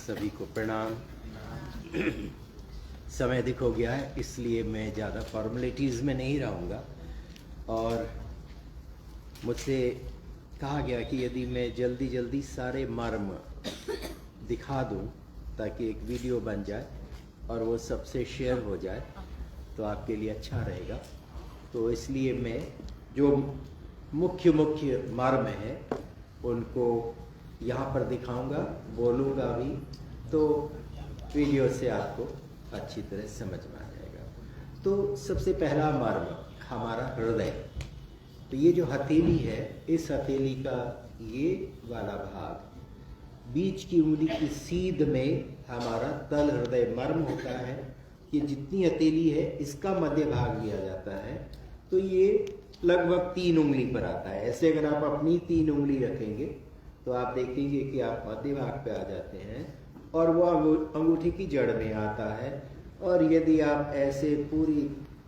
सभी को प्रणाम। समय अधिक हो गया है, इसलिए मैं ज़्यादा फॉर्मेलिटीज़ में नहीं रहूँगा। और मुझसे कहा गया कि यदि मैं जल्दी जल्दी सारे मर्म दिखा दूँ ताकि एक वीडियो बन जाए और वो सबसे शेयर हो जाए तो आपके लिए अच्छा रहेगा। तो इसलिए मैं जो मुख्य मर्म हैं उनको यहाँ पर दिखाऊंगा, बोलूँगा भी, तो वीडियो से आपको अच्छी तरह समझ में आ जाएगा। तो सबसे पहला मर्म हमारा हृदय। तो ये जो हथेली है, इस हथेली का ये वाला भाग बीच की उंगली की सीध में हमारा तल हृदय मर्म होता है। ये जितनी हथेली है इसका मध्य भाग लिया जाता है, तो ये लगभग 3 उंगली पर आता है। ऐसे अगर आप अपनी 3 उंगली रखेंगे तो आप देखेंगे कि आप मध्य भाग पे आ जाते हैं और वो अंगूठी की जड़ में आता है। और यदि आप ऐसे पूरी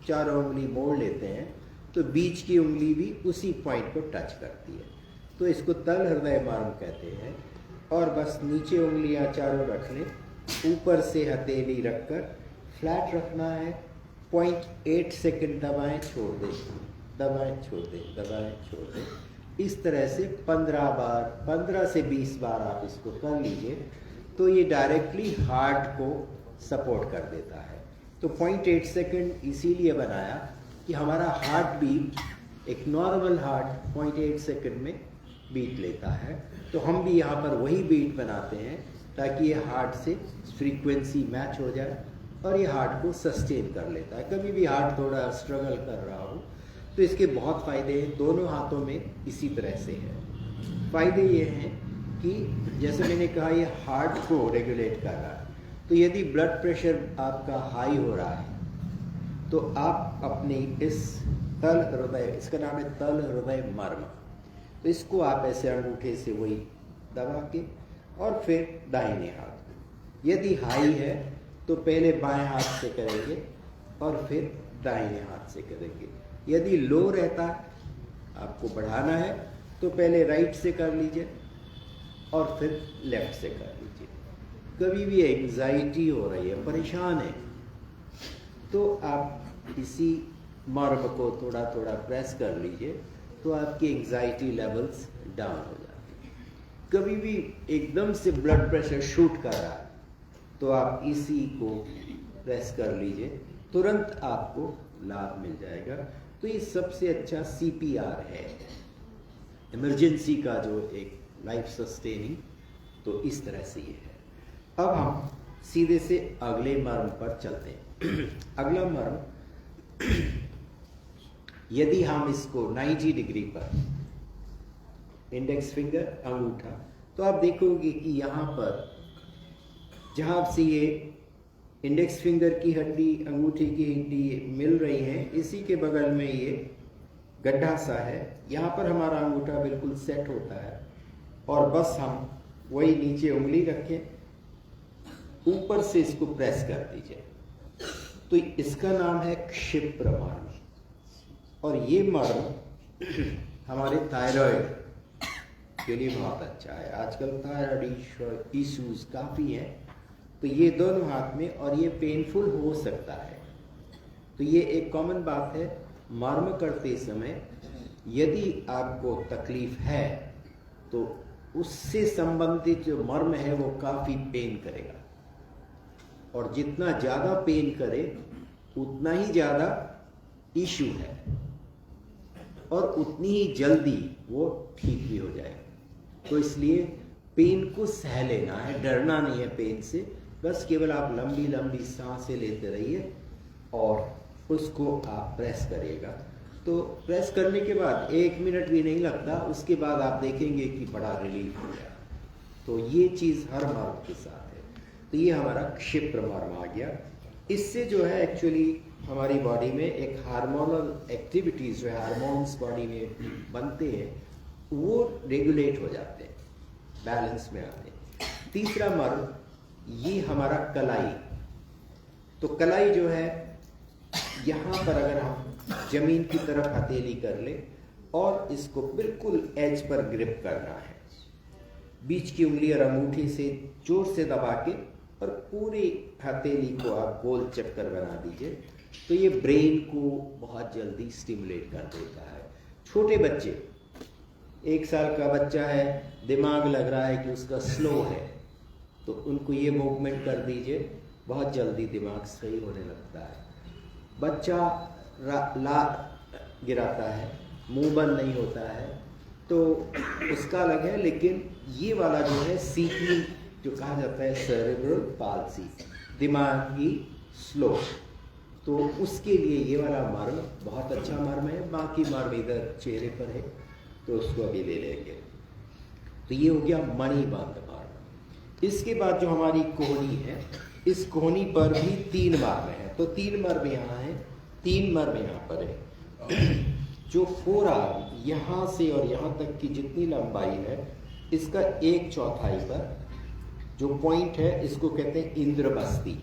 4 उंगली मोड़ लेते हैं तो बीच की उंगली भी उसी पॉइंट को टच करती है। तो इसको तल हृदय मर्म कहते हैं। और बस नीचे उंगलियां चारों रख लें, ऊपर से हथेली रखकर फ्लैट रखना है। 0.8 सेकंड दबाएं, छोड़ दें, दबाएं, छोड़ दें, दबाएं, छोड़ दें। इस तरह से 15 बार, 15 से 20 बार आप इसको कर लीजिए तो ये डायरेक्टली हार्ट को सपोर्ट कर देता है। तो 0.8 सेकंड इसीलिए बनाया कि हमारा हार्ट बीट, एक नॉर्मल हार्ट 0.8 सेकंड में बीट लेता है। तो हम भी यहाँ पर वही बीट बनाते हैं ताकि ये हार्ट से फ्रीक्वेंसी मैच हो जाए और ये हार्ट को सस्टेन कर लेता है। कभी भी हार्ट थोड़ा स्ट्रगल कर रहा हो तो इसके बहुत फ़ायदे हैं। दोनों हाथों में इसी तरह से है। फ़ायदे ये हैं कि जैसे मैंने कहा, ये हार्ट को रेगुलेट कर रहा है। तो यदि ब्लड प्रेशर आपका हाई हो रहा है तो आप अपनी इस तल हृदय, इसका नाम है तल हृदय मर्म, तो इसको आप ऐसे अंगूठे से वही दबा के और फिर दाहिने हाथ, यदि हाई है तो पहले बाएं हाथ से करेंगे और फिर दाहिने हाथ से करेंगे। यदि लो रहता है, आपको बढ़ाना है, तो पहले राइट से कर लीजिए और फिर लेफ्ट से कर लीजिए। कभी भी एंजाइटी हो रही है, परेशान है, तो आप इसी मर्म को थोड़ा थोड़ा प्रेस कर लीजिए तो आपकी एंजाइटी लेवल्स डाउन हो जाते हैं। कभी भी एकदम से ब्लड प्रेशर शूट कर रहा है तो आप इसी को प्रेस कर लीजिए, तुरंत आपको लाभ मिल जाएगा। तो ये सबसे अच्छा CPR है, इमरजेंसी का जो एक लाइफ सस्टेनिंग। तो इस तरह से ये है। अब हम सीधे से अगले मर्म पर चलते हैं। अगला मर्म, यदि हम इसको 90 डिग्री पर, इंडेक्स फिंगर, अंगूठा, तो आप देखोगे कि यहाँ पर जहाँ से ये इंडेक्स फिंगर की हड्डी, अंगूठे की हड्डी मिल रही है, इसी के बगल में ये गड्ढा सा है। यहाँ पर हमारा अंगूठा बिल्कुल सेट होता है और बस हम वही नीचे उंगली रखें, ऊपर से इसको प्रेस कर दीजिए। तो इसका नाम है क्षिप्र मर्म। और ये मर्म हमारे थायराइड के लिए बहुत अच्छा है। आजकल थायराइड इश्यूज काफ़ी हैं, तो ये दोनों हाथ में, और ये पेनफुल हो सकता है। तो ये एक कॉमन बात है, मर्म करते समय यदि आपको तकलीफ है तो उससे संबंधित जो मर्म है वो काफ़ी पेन करेगा, और जितना ज़्यादा पेन करे उतना ही ज़्यादा इशू है और उतनी ही जल्दी वो ठीक भी हो जाएगा। तो इसलिए पेन को सह लेना है, डरना नहीं है पेन से। बस केवल आप लंबी लंबी सांसें लेते रहिए और उसको आप प्रेस करिएगा। तो प्रेस करने के बाद 1 मिनट भी नहीं लगता, उसके बाद आप देखेंगे कि बड़ा रिलीफ हो गया। तो ये चीज़ हर मर्म के साथ है। तो ये हमारा क्षिप्र मर्म आ गया। इससे जो है एक्चुअली हमारी बॉडी में एक हार्मोनल एक्टिविटीज़, जो है हार्मोन्स बॉडी में बनते हैं, वो रेगुलेट हो जाते हैं, बैलेंस में आते हैं। तीसरा मर्म, ये हमारा कलाई। तो कलाई जो है, यहाँ पर अगर हम जमीन की तरफ हथेली कर ले और इसको बिल्कुल एज पर ग्रिप करना है, बीच की उंगली और अंगूठे से जोर से दबा के और पूरी हथेली को आप गोल चक्कर बना दीजिए, तो ये ब्रेन को बहुत जल्दी स्टिमुलेट कर देता है। छोटे बच्चे, 1 साल का बच्चा है, दिमाग लग रहा है कि उसका स्लो है, तो उनको ये मूवमेंट कर दीजिए, बहुत जल्दी दिमाग सही होने लगता है। बच्चा ला गिराता है, मुंह बंद नहीं होता है, तो उसका अलग है, लेकिन ये वाला जो है सीपी जो कहा जाता है सेरेब्रल पाल्सी, दिमागी स्लो, तो उसके लिए ये वाला मर्म बहुत अच्छा मर्म है। बाकी मर्म इधर चेहरे पर है, तो उसको अभी ले लेंगे। तो ये हो गया मणिबंध मर्म। इसके बाद जो हमारी कोहनी है, इस कोहनी पर भी 3 मर्म है, तो 3 मर्म यहाँ है, 3 मर्म यहाँ पर है। जो फोरआर्म यहाँ से और यहाँ तक की जितनी लंबाई है, इसका 1/4 पर जो पॉइंट है, इसको कहते हैं इंद्र बस्ती,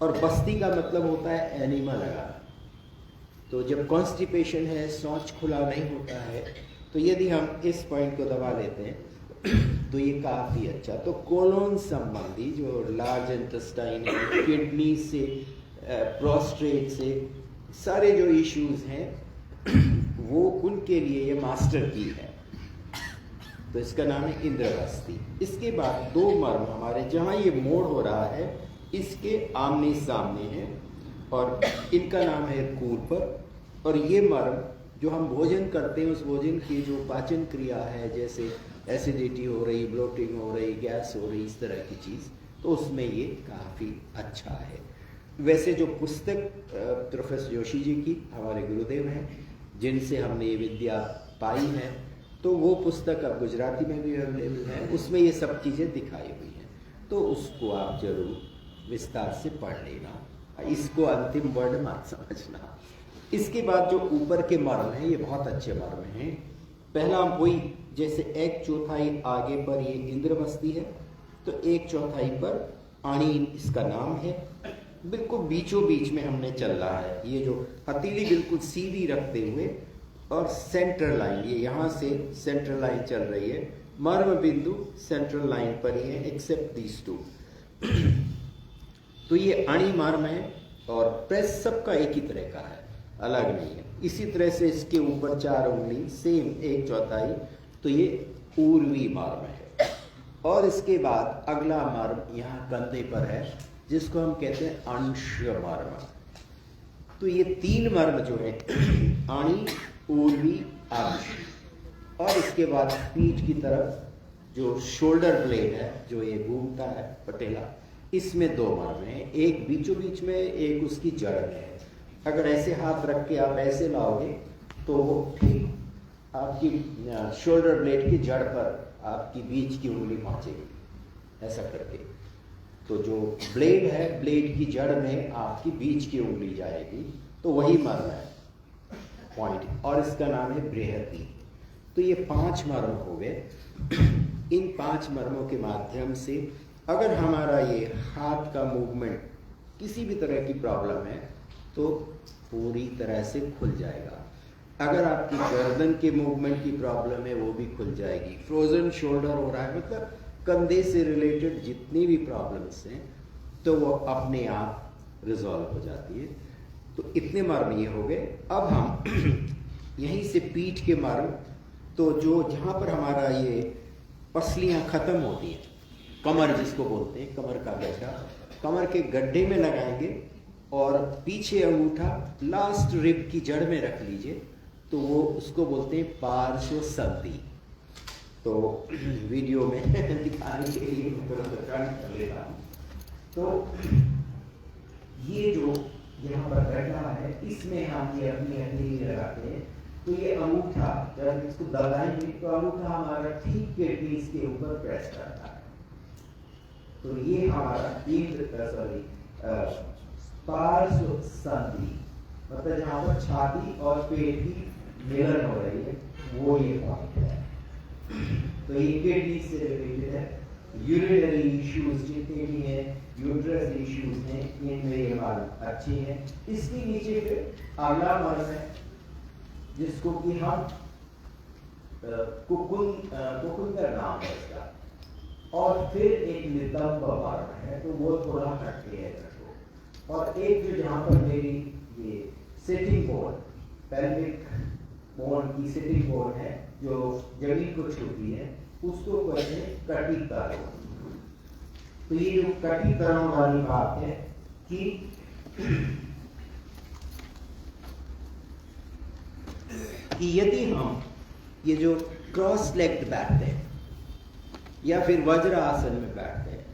और बस्ती का मतलब होता है एनिमा लगाना। तो जब कॉन्स्टिपेशन है, शौच खुला नहीं होता है, तो यदि हम इस पॉइंट को दबा लेते हैं तो ये काफ़ी अच्छा। तो कोलोन संबंधी जो लार्ज इंटेस्टाइन है, किडनी से, प्रोस्टेट से, सारे जो इश्यूज हैं वो उनके लिए ये मास्टर की है। तो इसका नाम है इंद्रबस्ती। इसके बाद 2 मर्म हमारे, जहाँ ये मोड़ हो रहा है इसके आमने सामने है, और इनका नाम है कूर्पर। और ये मर्म जो हम भोजन करते हैं, उस भोजन की जो पाचन क्रिया है, जैसे एसिडिटी हो रही, ब्लोटिंग हो रही, गैस हो रही, इस तरह की चीज़, तो उसमें ये काफ़ी अच्छा है। वैसे जो पुस्तक प्रोफेसर जोशी जी की, हमारे गुरुदेव हैं, जिनसे हमने ये विद्या पाई है, तो वो पुस्तक अब गुजराती में भी अवेलेबल है, उसमें ये सब चीज़ें दिखाई हुई हैं, तो उसको आप जरूर विस्तार से पढ़ लेना, इसको अंतिम वर्ड मत समझना। इसके बाद जो ऊपर के मर्म हैं, ये बहुत अच्छे मर्म हैं। पहला वही, जैसे 1/4 आगे पर ये इंद्रबस्ती है, तो 1/4 पर आणी इसका नाम है। बिल्कुल बीचों बीच में हमने चल रहा है, ये जो हथेली बिल्कुल सीधी रखते हुए, और सेंट्रल लाइन, ये यहाँ से सेंट्रल लाइन चल रही है, मर्म बिंदु सेंट्रल लाइन पर ही है, एक्सेप्ट दीज 2। तो ये अणि मर्म है, और प्रेस सबका एक ही तरह का है, अलग नहीं है। इसी तरह से इसके ऊपर 4 उंगली सेम 1/4, तो ये ऊर्वी मर्म है। और इसके बाद अगला मर्म यहाँ कंधे पर है, जिसको हम कहते हैं अंश मर्म। तो ये 3 मर्म जो है, अणि, ऊर्वी, अंश, और इसके बाद पीठ की तरफ जो शोल्डर ब्लेड है, जो ये घूमता है पटेला, इसमें 2 मर्म हैं, एक बीचों बीच में, एक उसकी जड़ में है। अगर ऐसे हाथ रख के आप ऐसे लाओगे तो वो ठीक आपकी शोल्डर ब्लेड की जड़ पर आपकी बीच की उंगली पहुंचेगी, ऐसा करके। तो जो ब्लेड है, ब्लेड की जड़ में आपकी बीच की उंगली जाएगी, तो वही मर्म है पॉइंट, और इसका नाम है बृहति। तो ये 5 मर्म हो गए। इन 5 मर्मों के माध्यम से अगर हमारा ये हाथ का मूवमेंट किसी भी तरह की प्रॉब्लम है, तो पूरी तरह से खुल जाएगा। अगर आपकी गर्दन के मूवमेंट की प्रॉब्लम है, वो भी खुल जाएगी। फ्रोजन शोल्डर हो रहा है, मतलब कंधे से रिलेटेड जितनी भी प्रॉब्लम्स हैं, तो वो अपने आप रिजॉल्व हो जाती है। तो इतने मर्म ये हो गए। अब हम यहीं से पीठ के मर्म, तो जो जहाँ पर हमारा ये पसलियाँ ख़त्म होती हैं, कमर जिसको बोलते हैं, कमर का गड्ढा, कमर के गड्ढे में लगाएंगे, और पीछे अंगूठा लास्ट रिब की जड़ में रख लीजिए, तो वो उसको बोलते हैं पार्श्व संधि। तो वीडियो में दिखाने के लिए कर लेता हूँ। तो ये जो यहाँ पर गड्ढा है, इसमें हम ये अपनी हथेली लगाते हैं, तो ये अंगूठा जब इसको दबाएंगे तो अंगूठा हमारा ठीक किडनीज के ऊपर प्रेस करता है। तो ये हमारा पार्श्व संधि, मतलब जहाँ पर छाती और पेट की मिलन हो रही है, वो ये पॉइंट है। तो ये किडनी से रिलेटेड है। यूरिनरी इश्यूज जितने भी हैं, यूट्रस इश्यूज हैं, इनमें ये मर्म अच्छी है। इसके नीचे फिर अगला मर्म है, जिसको कि हम कुकुन का नाम है इसका। और फिर एक नितंब मर्म है, तो वो थोड़ा हटके है इधर। और एक जो जहाँ पर मेरी ये सिटिंग बोन, पेल्विक बोन की सिटिंग बोन है जो जमीन को छूती है, उसको कहते हैं कटी तरों। तो ये जो कटी तरों वाली बात है कि यदि हम ये जो क्रॉस लेग्ड बैठते हैं या फिर वज्र आसन में बैठते हैं,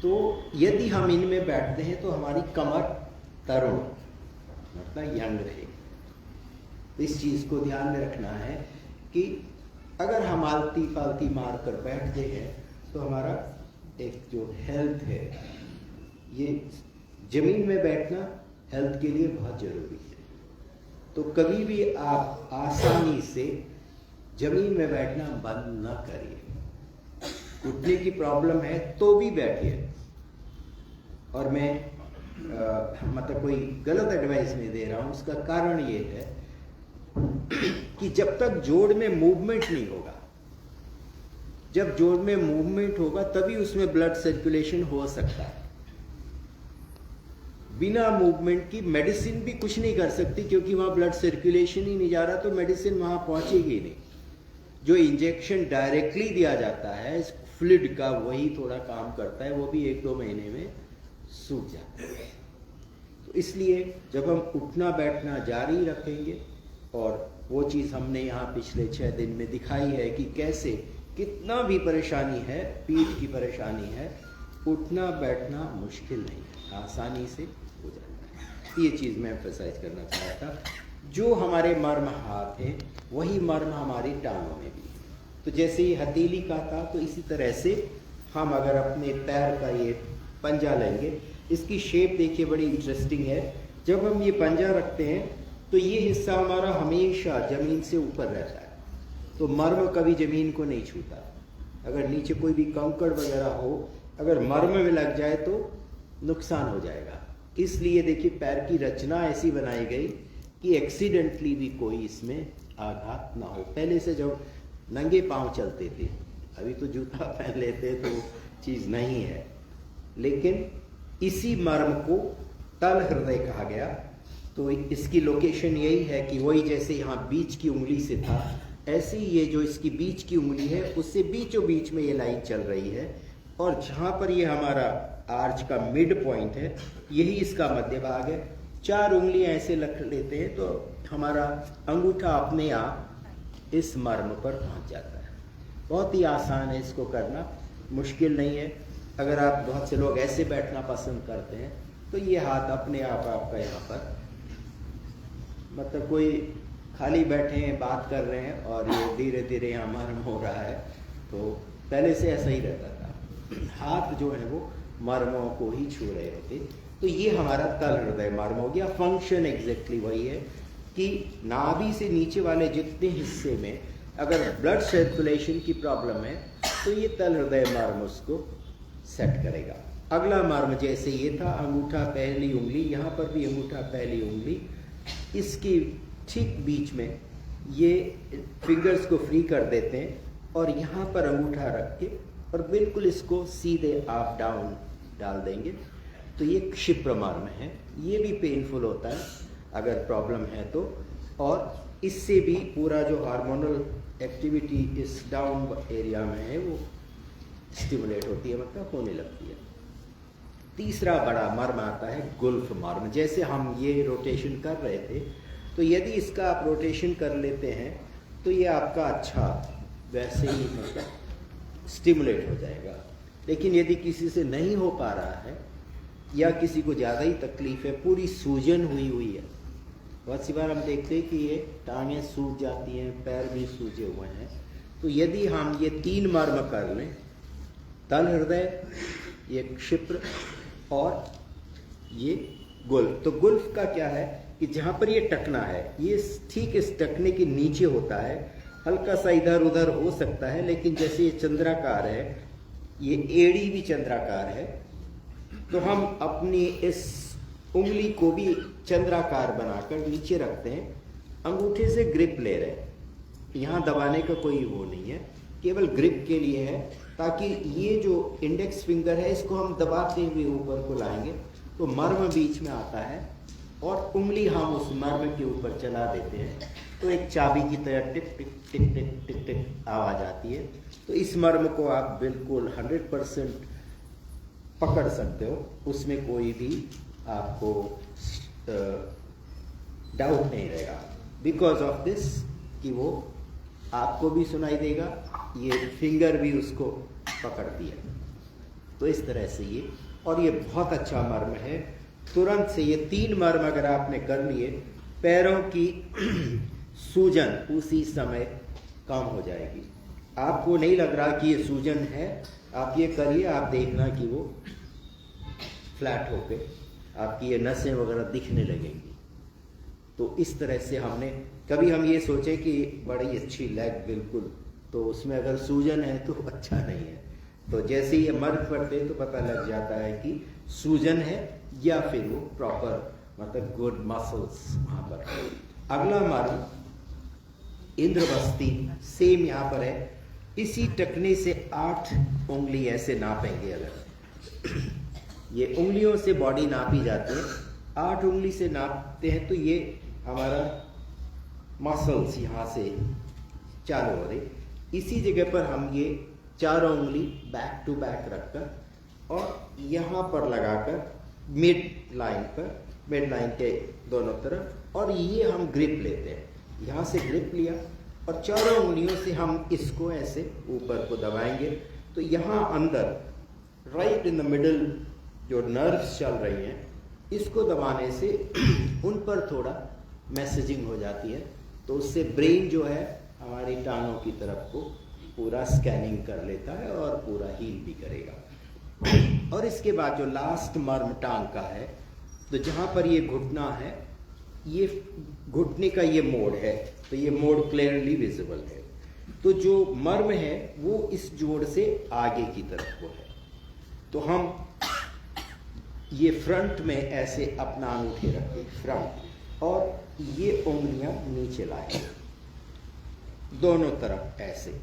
तो यदि हम इनमें बैठते हैं तो हमारी कमर तरुण मतलब यंग रहे। तो इस चीज को ध्यान में रखना है कि अगर हम आलती पालती मार कर बैठते हैं तो हमारा एक जो हेल्थ है, ये जमीन में बैठना हेल्थ के लिए बहुत जरूरी है। तो कभी भी आप आसानी से जमीन में बैठना बंद न करिए। उठने की प्रॉब्लम है तो भी बैठिए। और मैं मतलब कोई गलत एडवाइस नहीं दे रहा हूं, उसका कारण ये है कि जब तक जोड़ में मूवमेंट नहीं होगा, जब जोड़ में मूवमेंट होगा तभी उसमें ब्लड सर्कुलेशन हो सकता है। बिना मूवमेंट की मेडिसिन भी कुछ नहीं कर सकती, क्योंकि वहां ब्लड सर्कुलेशन ही नहीं जा रहा, तो मेडिसिन वहां पहुंचेगी नहीं। जो इंजेक्शन डायरेक्टली दिया जाता है इस फ्लूइड का, वही थोड़ा काम करता है, वो भी 1-2 महीने में सूख जाता है। तो इसलिए जब हम उठना बैठना जारी रखेंगे, और वो चीज़ हमने यहाँ पिछले 6 दिन में दिखाई है कि कैसे कितना भी परेशानी है, पीठ की परेशानी है, उठना बैठना मुश्किल नहीं है, आसानी से हो जाता है। ये चीज़ मैं एम्फसाइज करना चाह रहा था। जो हमारे मर्म हाथ है वही मर्म हमारी टांगों में भी। तो जैसे ये हथेली का था, तो इसी तरह से हम अगर अपने पैर का ये पंजा लेंगे, इसकी शेप देखिए बड़ी इंटरेस्टिंग है। जब हम ये पंजा रखते हैं तो ये हिस्सा हमारा हमेशा जमीन से ऊपर रहता है, तो मर्म कभी जमीन को नहीं छूता। अगर नीचे कोई भी कंकड़ वगैरह हो, अगर मर्म में लग जाए तो नुकसान हो जाएगा। इसलिए देखिए पैर की रचना ऐसी बनाई गई कि एक्सीडेंटली भी कोई इसमें आघात ना हो। पहले से जब नंगे पांव चलते थे, अभी तो जूता पहन लेते तो चीज़ नहीं है, लेकिन इसी मर्म को तल हृदय कहा गया। तो इसकी लोकेशन यही है कि वही जैसे यहाँ बीच की उंगली से था, ऐसे ही ये जो इसकी बीच की उंगली है उससे बीचों बीच में ये लाइन चल रही है, और जहाँ पर ये हमारा आर्च का मिड पॉइंट है, यही इसका मध्य भाग है। 4 उंगलियां ऐसे रख लेते हैं तो हमारा अंगूठा अपने आप इस मर्म पर पहुंच जाता है। बहुत ही आसान है इसको करना, मुश्किल नहीं है। अगर आप बहुत से लोग ऐसे बैठना पसंद करते हैं तो ये हाथ अपने आप आपका यहाँ पर, मतलब कोई खाली बैठे हैं बात कर रहे हैं और ये धीरे धीरे यहाँ मर्म हो रहा है, तो पहले से ऐसा ही रहता था। हाथ जो है वो मर्मों को ही छू रहे होते। तो ये हमारा तल हृदय मर्म हो गया। फंक्शन एग्जैक्टली वही है कि नाभि से नीचे वाले जितने हिस्से में अगर ब्लड सर्कुलेशन की प्रॉब्लम है तो ये तल हृदय मर्म उसको सेट करेगा। अगला मर्म जैसे ये था, अंगूठा पहली उंगली, यहाँ पर भी अंगूठा पहली उंगली, इसकी ठीक बीच में ये फिंगर्स को फ्री कर देते हैं और यहाँ पर अंगूठा रख के और बिल्कुल इसको सीधे आप डाउन डाल देंगे। तो ये क्षिप्र मर्म है, ये भी पेनफुल होता है अगर प्रॉब्लम है तो, और इससे भी पूरा जो हार्मोनल एक्टिविटी इस डाउन एरिया में है वो स्टिमुलेट होती है, मतलब होने लगती है। तीसरा बड़ा मर्म आता है गुल्फ मर्म। जैसे हम ये रोटेशन कर रहे थे, तो यदि इसका आप रोटेशन कर लेते हैं तो ये आपका अच्छा वैसे ही मतलब स्टिमुलेट हो जाएगा। लेकिन यदि किसी से नहीं हो पा रहा है या किसी को ज़्यादा ही तकलीफ है, पूरी सूजन हुई है, बहुत सी बार हम देखते हैं कि ये टांगें सूज जाती हैं, पैर भी सूजे हुए हैं, तो यदि हम ये 3 मर्म कर लें, तल हृदय, ये क्षिप्र और ये गुल्फ। तो गुल्फ का क्या है कि जहाँ पर ये टकना है, ये ठीक इस टकने के नीचे होता है, हल्का सा इधर उधर हो सकता है, लेकिन जैसे ये चंद्राकार है, ये एड़ी भी चंद्राकार है, तो हम अपनी इस उंगली को भी चंद्राकार बनाकर नीचे रखते हैं, अंगूठे से ग्रिप ले रहे हैं, यहाँ दबाने का कोई वो नहीं है, केवल ग्रिप के लिए है, ताकि ये जो इंडेक्स फिंगर है इसको हम दबाते हुए ऊपर को लाएंगे तो मर्म बीच में आता है और उंगली हम उस मर्म के ऊपर चला देते हैं तो एक चाबी की तरह टिक टिक टिक टिक टिक टिक आवाज आती है। तो इस मर्म को आप बिल्कुल 100% पकड़ सकते हो, उसमें कोई भी आपको डाउट नहीं रहेगा, बिकॉज ऑफ दिस कि वो आपको भी सुनाई देगा, ये फिंगर भी उसको पकड़ती है। तो इस तरह से ये, और ये बहुत अच्छा मर्म है। तुरंत से ये 3 मर्म अगर आपने कर लिए, पैरों की सूजन उसी समय कम हो जाएगी। आपको नहीं लग रहा कि ये सूजन है, आप ये करिए, आप देखना कि वो फ्लैट होके आपकी ये नसें वगैरह दिखने लगेंगी। तो इस तरह से हमने, कभी हम ये सोचे कि बड़ी अच्छी लेग बिल्कुल, तो उसमें अगर सूजन है तो अच्छा नहीं है। तो जैसे ही ये मर्द पड़ते तो पता लग जाता है कि सूजन है या फिर वो प्रॉपर मतलब गुड मसल्स वहाँ पर है। अगला मर्म इंद्रवस्ती, सेम यहाँ पर है। इसी टकने से 8 उंगली ऐसे नापेंगे। अगर ये उंगलियों से बॉडी नापी जाती है, 8 उंगली से नापते हैं तो ये हमारा मसल्स यहाँ से चालू हो रही। इसी जगह पर हम ये 4 उंगली बैक टू बैक रखकर और यहाँ पर लगाकर मिड लाइन पर, मिड लाइन के दोनों तरफ, और ये हम ग्रिप लेते हैं। यहाँ से ग्रिप लिया और 4 उंगलियों से हम इसको ऐसे ऊपर को दबाएंगे तो यहाँ अंदर राइट इन द मिडल जो नर्व्स चल रही हैं, इसको दबाने से उन पर थोड़ा मैसेजिंग हो जाती है। तो उससे ब्रेन जो है हमारी टांगों की तरफ को पूरा स्कैनिंग कर लेता है और पूरा हील भी करेगा। और इसके बाद जो लास्ट मर्म टांग का है, तो जहाँ पर ये घुटना है, ये घुटने का ये मोड़ है, तो ये मोड़ क्लियरली विजिबल है। तो जो मर्म है वो इस जोड़ से आगे की तरफ को है। तो हम ये फ्रंट में ऐसे अपना अंगूठे रखें फ्रंट, और ये उंगलियां नीचे लाएं दोनों तरफ ऐसे।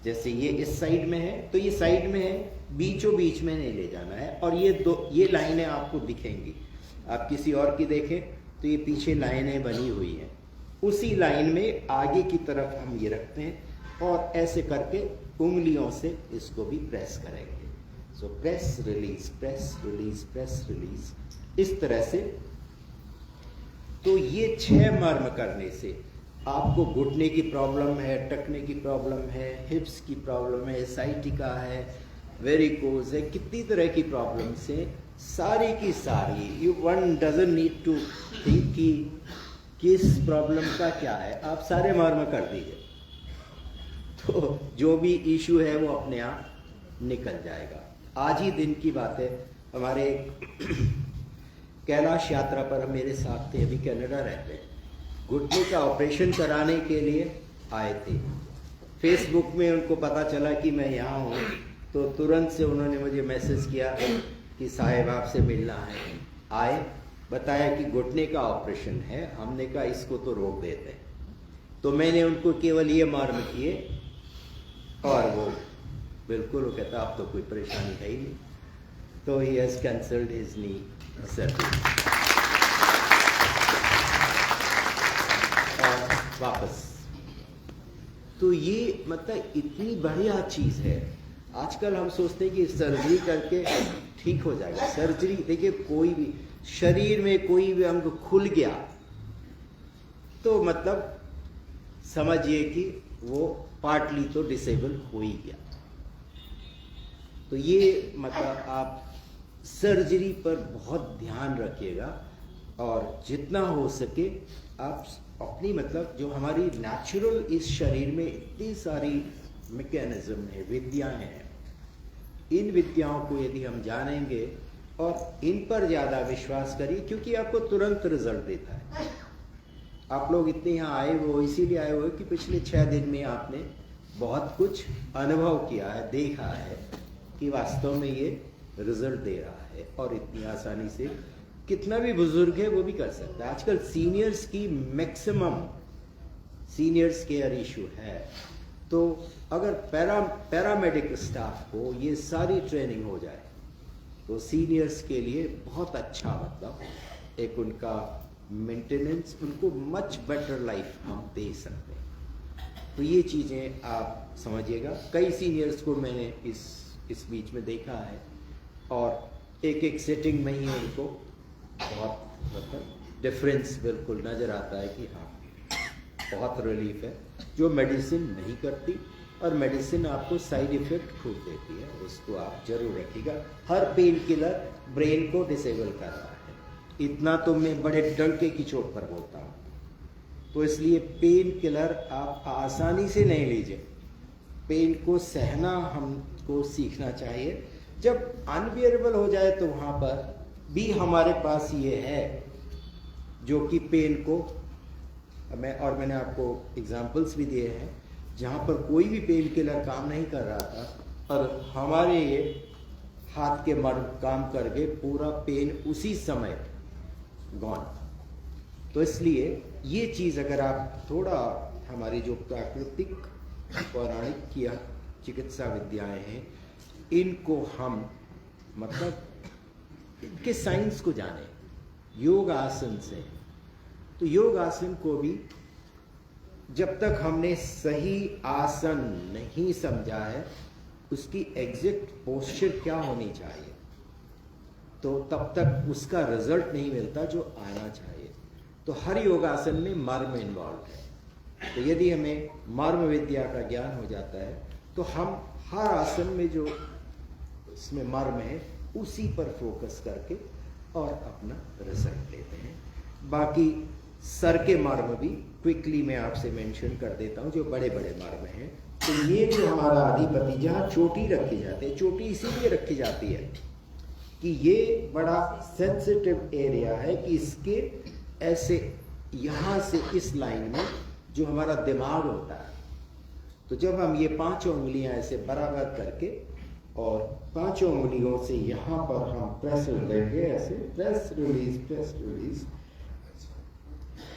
जैसे ये इस साइड में है तो ये साइड में है, बीचों बीच में नहीं ले जाना है। और ये लाइनें आपको दिखेंगी, आप किसी और की देखें तो ये पीछे लाइनें बनी हुई हैं, उसी लाइन में आगे की तरफ हम ये रखते हैं और ऐसे करके उंगलियों से इसको भी प्रेस करेंगे। सो press release, press release, press release, इस तरह से। तो ये 6 मर्म करने से आपको घुटने की प्रॉब्लम है, टकने की प्रॉब्लम है, हिप्स की प्रॉब्लम है, साइटिका है, वेरिकोज है, कितनी तरह की प्रॉब्लम से सारी की सारी, you one doesn't need to think कि किस प्रॉब्लम का क्या है, आप सारे मर्म कर दीजिए तो जो भी इशू है वो अपने आप निकल जाएगा। आज ही दिन की बात है, हमारे कैलाश यात्रा पर मेरे साथ थे, अभी कनाडा रहते हैं, घुटने का ऑपरेशन कराने के लिए आए थे। फेसबुक में उनको पता चला कि मैं यहाँ हूँ तो तुरंत से उन्होंने मुझे मैसेज किया कि साहेब आपसे मिलना है। आए, बताया कि घुटने का ऑपरेशन है। हमने कहा इसको तो रोक देते हैं, तो मैंने उनको केवल ये मर्म किए और वो बिल्कुल, वो कहता अब तो कोई परेशानी है ही नहीं। तो he has cancelled his knee surgery और वापस। तो ये मतलब इतनी बढ़िया चीज है। आजकल हम सोचते हैं कि सर्जरी करके ठीक हो जाएगा। सर्जरी, देखिए कोई भी शरीर में कोई भी अंग खुल गया तो मतलब समझिए कि वो पार्टली तो डिसेबल हो ही गया। तो ये मतलब आप सर्जरी पर बहुत ध्यान रखिएगा और जितना हो सके आप अपनी मतलब जो हमारी नेचुरल इस शरीर में इतनी सारी मैकेनिज्म है, विद्याएं हैं, इन विद्याओं को यदि हम जानेंगे और इन पर ज़्यादा विश्वास करिए, क्योंकि आपको तुरंत रिजल्ट देता है। आप लोग इतने यहाँ आए हो इसीलिए आए हो कि पिछले 6 दिन में आपने बहुत कुछ अनुभव किया है, देखा है कि वास्तव में ये रिजल्ट दे रहा है और इतनी आसानी से कितना भी बुजुर्ग है वो भी कर सकता है। आजकल सीनियर्स की मैक्सिमम सीनियर्स केयर इशू है, तो अगर पैरामेडिक स्टाफ को ये सारी ट्रेनिंग हो जाए तो सीनियर्स के लिए बहुत अच्छा, मतलब एक उनका मेंटेनेंस, उनको मच बेटर लाइफ हम दे सकते हैं। तो ये चीज़ें आप समझिएगा। कई सीनियर्स को मैंने इस बीच में देखा है और एक सेटिंग में ही उनको बहुत मतलब डिफरेंस बिल्कुल नज़र आता है कि हाँ बहुत रिलीफ है, जो मेडिसिन नहीं करती। और मेडिसिन आपको साइड इफेक्ट खूब देती है, उसको आप जरूर रखिएगा। हर पेन किलर ब्रेन को डिसेबल कर रहा है, इतना तो मैं बड़े डंके की चोट पर बोलता हूँ। तो इसलिए पेन किलर आप आसानी से नहीं लीजिए, पेन को सहना हमको सीखना चाहिए। जब अनबियरेबल हो जाए तो वहाँ पर भी हमारे पास ये है जो कि पेन को मैंने आपको एग्जाम्पल्स भी दिए हैं जहाँ पर कोई भी पेन किलर काम नहीं कर रहा था और हमारे ये हाथ के मर्म काम करके पूरा पेन उसी समय गॉन। तो इसलिए ये चीज़ अगर आप थोड़ा हमारी जो प्राकृतिक पौराणिक की चिकित्सा विद्याएं हैं इनको हम मतलब इनके साइंस को जाने, योग आसन से। तो योग आसन को भी जब तक हमने सही आसन नहीं समझा है, उसकी एग्जैक्ट पोस्चर क्या होनी चाहिए, तो तब तक उसका रिजल्ट नहीं मिलता जो आना चाहिए। तो हर योगासन में मर्म इन्वॉल्व है। तो यदि हमें मर्म विद्या का ज्ञान हो जाता है तो हम हर आसन में जो उसमें मर्म है उसी पर फोकस करके और अपना रिजल्ट लेते हैं। बाकी सर के मर्म भी क्विकली मैं आपसे मेंशन कर देता हूं, जो बड़े बड़े मर्म हैं। तो ये जो हमारा अधिपति जहाँ चोटी रखी जाती है, चोटी इसीलिए रखी जाती है कि ये बड़ा सेंसिटिव एरिया है कि इसके ऐसे यहाँ से इस लाइन में जो हमारा दिमाग होता है, तो जब हम ये पांचों उंगलियां ऐसे बराबर करके और पांचों उंगलियों से यहाँ पर हम प्रेस देंगे, ऐसे प्रेस रिलीज,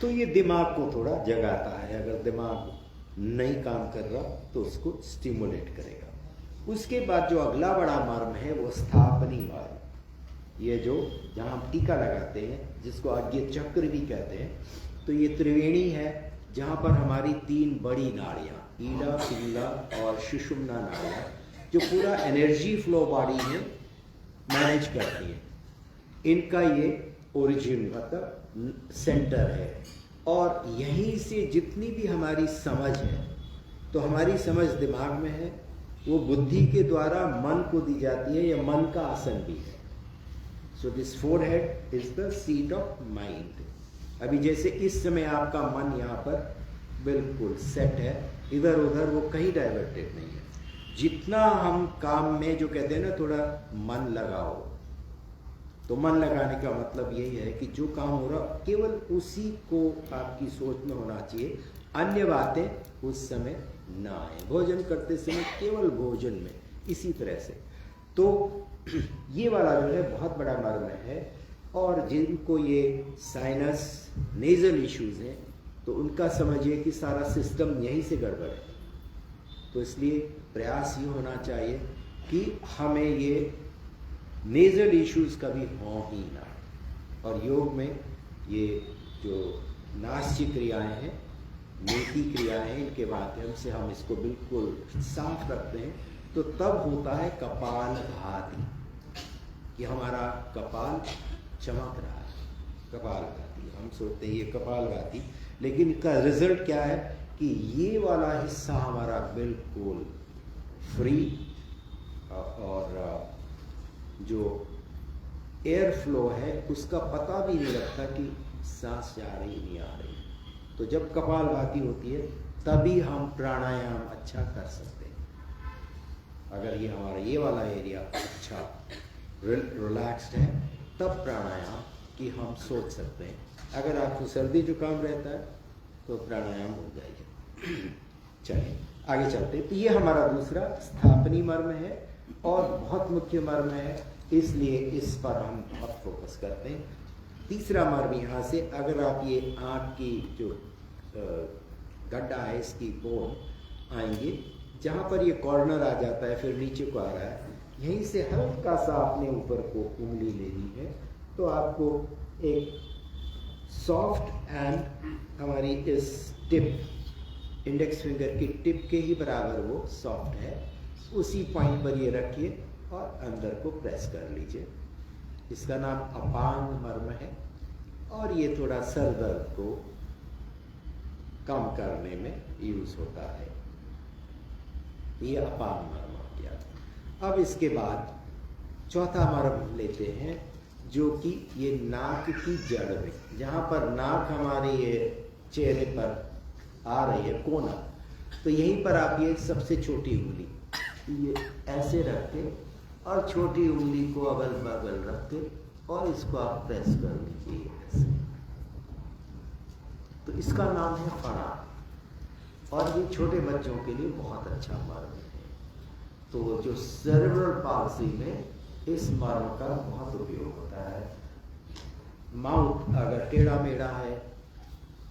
तो ये दिमाग को थोड़ा जगाता है। अगर दिमाग नहीं काम कर रहा तो उसको स्टिमुलेट करेगा। उसके बाद जो अगला बड़ा मर्म है वो स्थापनी मर्म, ये जो जहाँ हम टीका लगाते हैं जिसको आज्ञा चक्र भी कहते हैं। तो ये त्रिवेणी है जहाँ पर हमारी तीन बड़ी नाड़ियाँ ईड़ा, पिंगला और सुषुम्ना नाड़ियाँ जो पूरा एनर्जी फ्लो बॉडी में मैनेज करती हैं, इनका ये ओरिजिन मतलब सेंटर है। और यहीं से जितनी भी हमारी समझ है, तो हमारी समझ दिमाग में है, वो बुद्धि के द्वारा मन को दी जाती है, या मन का आसन भी है। So this forehead is the seat of mind. अभी जैसे इस समय आपका मन यहाँ पर बिल्कुल सेट है, इधर उधर वो कहीं डाइवर्टेड नहीं है। जितना हम काम में जो कहते हैं ना थोड़ा मन लगाओ, तो मन लगाने का मतलब यही है कि जो काम हो रहा केवल उसी को आपकी सोच में होना चाहिए, अन्य बातें उस समय ना आए। भोजन करते समय केवल भोजन में, इसी तरह से। तो ये वाला जो है बहुत बड़ा मर्म है। और जिनको ये साइनस नेजल इश्यूज हैं तो उनका समझिए कि सारा सिस्टम यहीं से गड़बड़ है। तो इसलिए प्रयास ये होना चाहिए कि हमें ये नेजल इश्यूज कभी हों ही ना। और योग में ये जो नास्य क्रियाएं हैं, नेति क्रियाएं हैं, इनके माध्यम से हम इसको बिल्कुल साफ रखते हैं। तो तब होता है कपाल भाती, कि हमारा कपाल चमक रहा है। कपाल भाती हम सोचते हैं ये कपाल भाती, लेकिन इसका रिजल्ट क्या है कि ये वाला हिस्सा हमारा बिल्कुल फ्री और जो एयर फ्लो है उसका पता भी नहीं लगता कि सांस जा रही नहीं आ रही। तो जब कपालभाति होती है तभी हम प्राणायाम अच्छा कर सकते हैं। अगर ये हमारा ये वाला एरिया अच्छा रिलैक्स्ड है तब प्राणायाम की हम सोच सकते हैं। अगर आपको सर्दी जुकाम रहता है तो प्राणायाम हो जाएगा। चलिए आगे चलते हैं। तो ये हमारा दूसरा स्थापनी मर्म है और बहुत मुख्य मर्म है, इसलिए इस पर हम बहुत फोकस करते हैं। तीसरा मर्म यहाँ से, अगर आप ये आँख की जो गड्ढा है, इसकी बोन आएंगे, जहाँ पर ये कॉर्नर आ जाता है फिर नीचे को आ रहा है, यहीं से हल्का सा आपने ऊपर को उंगली लेनी है, तो आपको एक सॉफ्ट एंड हमारी इस टिप इंडेक्स फिंगर की टिप के ही बराबर वो सॉफ्ट है, उसी पॉइंट पर ये रखिए और अंदर को प्रेस कर लीजिए। इसका नाम अपांग मर्म है और ये थोड़ा सर दर्द को कम करने में यूज होता है। ये अपांग मर्म हो गया। अब इसके बाद चौथा मर्म लेते हैं, जो कि ये नाक की जड़ में, जहाँ पर नाक हमारे ये चेहरे पर आ रही है कोना, तो यहीं पर आप ये सबसे छोटी उंगली ये ऐसे रख के और छोटी उंगली को अगल बगल रख के और इसको आप प्रेस कर लीजिए ऐसे। तो इसका नाम है फणा और ये छोटे बच्चों के लिए बहुत अच्छा मर्म है। तो जो सेरेब्रल पाल्सी में इस मर्म का बहुत उपयोग होता है। माउथ अगर टेढ़ा मेढ़ा है,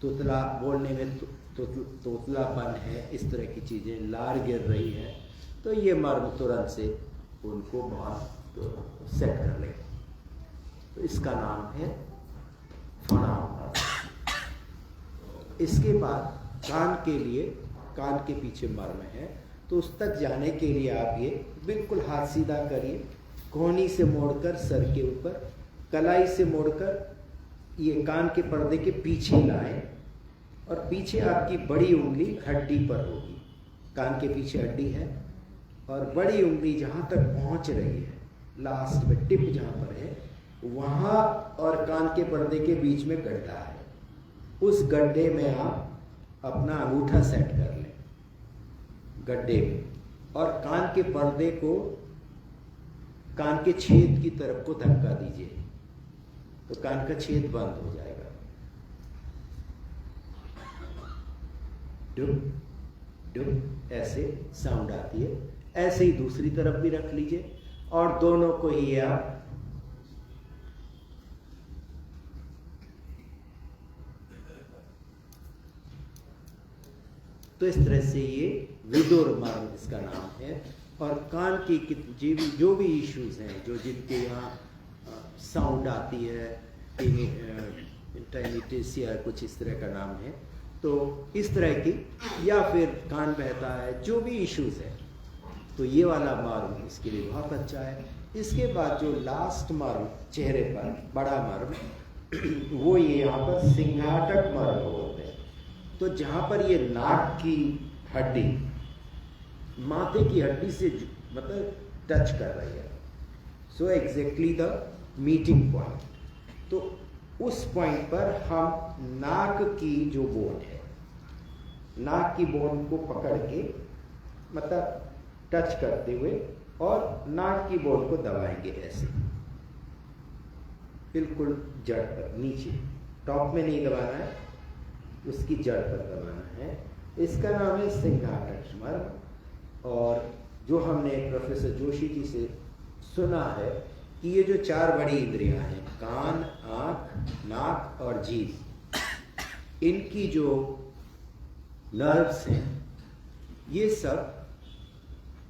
तुतला बोलने में तोतलापन है, इस तरह की चीज़ें, लार गिर रही है, तो ये मर्म तुरंत से उनको बहुत सेट कर ले। तो इसका नाम है फणा मर्म। इसके बाद कान के लिए, कान के पीछे मर्म है, तो उस तक जाने के लिए आप ये बिल्कुल हाथ सीधा करिए, कोहनी से मोड़कर सर के ऊपर, कलाई से मोड़कर ये कान के पर्दे के पीछे लाएं और पीछे आपकी बड़ी उंगली हड्डी पर होगी। कान के पीछे हड्डी है और बड़ी उंगली जहाँ तक पहुँच रही है, लास्ट में टिप जहाँ पर है, वहाँ और कान के पर्दे के बीच में गड्ढा है। उस गड्ढे में आप अपना अंगूठा सेट कर लें गड्ढे में, और कान के पर्दे को कान के छेद की तरफ को धक्का दीजिए, तो कान का छेद बंद हो जाएगा। डुम डुम ऐसे साउंड आती है। ऐसे ही दूसरी तरफ भी रख लीजिए और दोनों को ही आप तो इस तरह से ये विदुर मर्म इसका नाम है। और कान की जो भी इश्यूज हैं, जो जिनके यहाँ साउंड आती है, टिनिटिस या कुछ इस तरह का नाम है, तो इस तरह की, या फिर कान बहता है, जो भी इश्यूज है, तो ये वाला मर्म इसके लिए बहुत अच्छा है। इसके बाद जो लास्ट मर्म चेहरे पर बड़ा मर्म, वो ये यहाँ पर सिंघाटक मर्म होते हैं। तो जहाँ पर ये नाक की हड्डी माथे की हड्डी से मतलब टच कर रही है, so exactly the meeting point, तो उस पॉइंट पर हम नाक की जो बोन है, नाक की बोन को पकड़ के मतलब टच करते हुए और नाक की बोन को दबाएंगे ऐसे, बिल्कुल जड़ पर, नीचे टॉप में नहीं दबाना है, उसकी जड़ पर दबाना है। इसका नाम है सिंघाटक मर्म। और जो हमने प्रोफेसर जोशी जी से सुना है कि ये जो चार बड़ी इंद्रियां हैं, कान, आँख, नाक और जीभ, इनकी जो नर्व्स हैं ये सब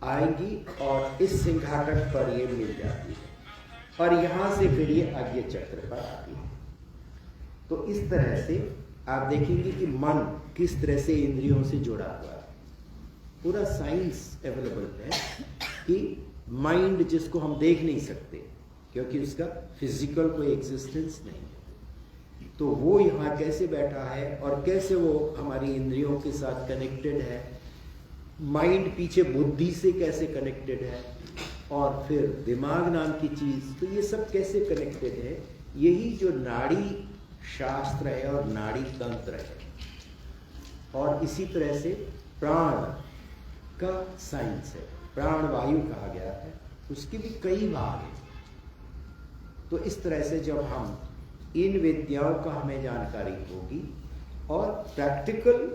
आएंगी और इस सिंघाटक पर ये मिल जाती है और यहाँ से फिर ये आज्ञा चक्र पर आती है। तो इस तरह से आप देखेंगे कि मन किस तरह से इंद्रियों से जुड़ा हुआ है। पूरा साइंस अवेलेबल है कि माइंड जिसको हम देख नहीं सकते क्योंकि उसका फिजिकल कोई एग्जिस्टेंस नहीं है, तो वो यहाँ कैसे बैठा है और कैसे वो हमारी इंद्रियों के साथ कनेक्टेड है, माइंड पीछे बुद्धि से कैसे कनेक्टेड है, और फिर दिमाग नाम की चीज़, तो ये सब कैसे कनेक्टेड है, यही जो नाड़ी शास्त्र है और नाड़ी तंत्र है। और इसी तरह से प्राण का साइंस है, प्राण वायु कहा गया है, उसके भी कई भाग हैं। तो इस तरह से जब हम इन विद्याओं का हमें जानकारी होगी और प्रैक्टिकल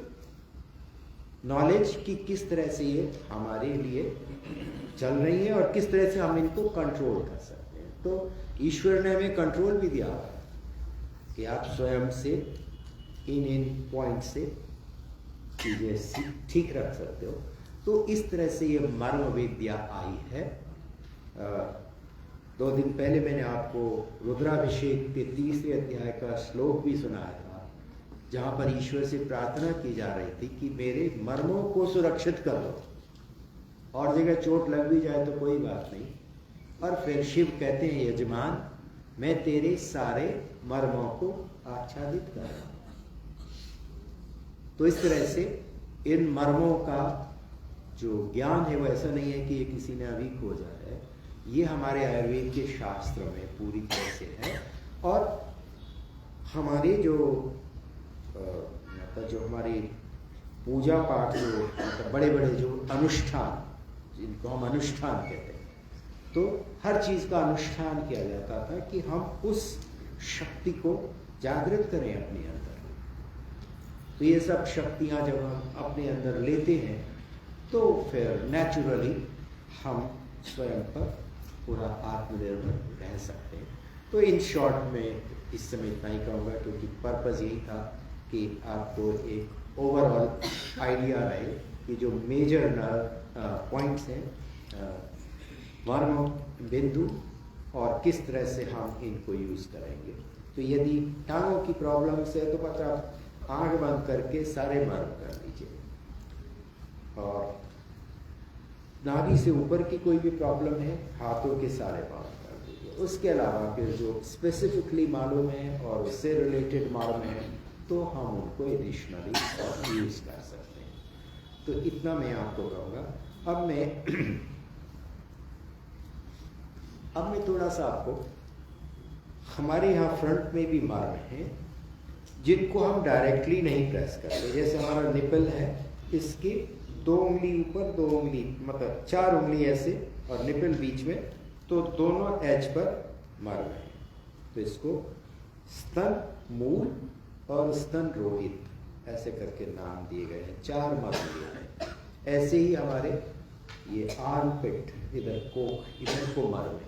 नॉलेज की किस तरह से ये हमारे लिए चल रही है और किस तरह से हम इनको कंट्रोल कर सकते हैं, तो ईश्वर ने हमें कंट्रोल भी दिया हुआ है कि आप स्वयं से इन पॉइंट से चीज़ें ठीक रख सकते हो। तो इस तरह से ये मर्म विद्या आई है। 2 दिन पहले मैंने आपको रुद्राभिषेक के 3रे अध्याय का श्लोक भी सुनाया था, जहाँ पर ईश्वर से प्रार्थना की जा रही थी कि मेरे मर्मों को सुरक्षित कर दो, और जगह चोट लग भी जाए तो कोई बात नहीं। और फिर शिव कहते हैं, यजमान मैं तेरे सारे मर्मों को आच्छादित कर रहा हूं। तो इस तरह से इन मर्मों का जो ज्ञान है वो ऐसा नहीं है कि ये किसी ने अभी खोजा है, ये हमारे आयुर्वेद के शास्त्र में पूरी तरह से है। और हमारे जो मतलब जो हमारी पूजा पाठ जो मतलब बड़े बड़े जो अनुष्ठान, जिनको हम अनुष्ठान कहते हैं, तो हर चीज़ का अनुष्ठान किया जाता था कि हम उस शक्ति को जागृत करें अपने अंदर। तो ये सब शक्तियाँ जब हम अपने अंदर लेते हैं तो फिर नेचुरली हम स्वयं पर पूरा आत्मनिर्भर रह सकते हैं। तो इन शॉर्ट में इस समय इतना ही कहूँगा, क्योंकि पर्पज़ यही था कि आपको एक ओवरऑल आइडिया रहे कि जो मेजर पॉइंट्स हैं मर्म बिंदु और किस तरह से हम इनको यूज़ करेंगे। तो यदि टांगों की प्रॉब्लम्स है तो पता आँख बंद करके सारे मर्म कर लीजिए, और नाभि से ऊपर की कोई भी प्रॉब्लम है हाथों के सारे मर्म कर दीजिए। उसके अलावा फिर जो स्पेसिफिकली मालूम है और उससे रिलेटेड मालूम है तो हम उनको एडिशनली यूज़ कर सकते हैं। तो इतना मैं आपको कहूँगा। अब मैं थोड़ा सा आपको, हमारे यहाँ फ्रंट में भी मर्म हैं जिनको हम डायरेक्टली नहीं प्रेस करते। जैसे हमारा निपल है, इसकी 2 उंगली ऊपर 2 उंगली मतलब 4 उंगली ऐसे और निपल बीच में, तो दोनों एज पर मर्म है। तो इसको स्तन मूल और स्तन रोहित ऐसे करके नाम दिए गए हैं, 4 मर्म दिए हैं। ऐसे ही हमारे ये आर्मपिट, इधर को मर्म है।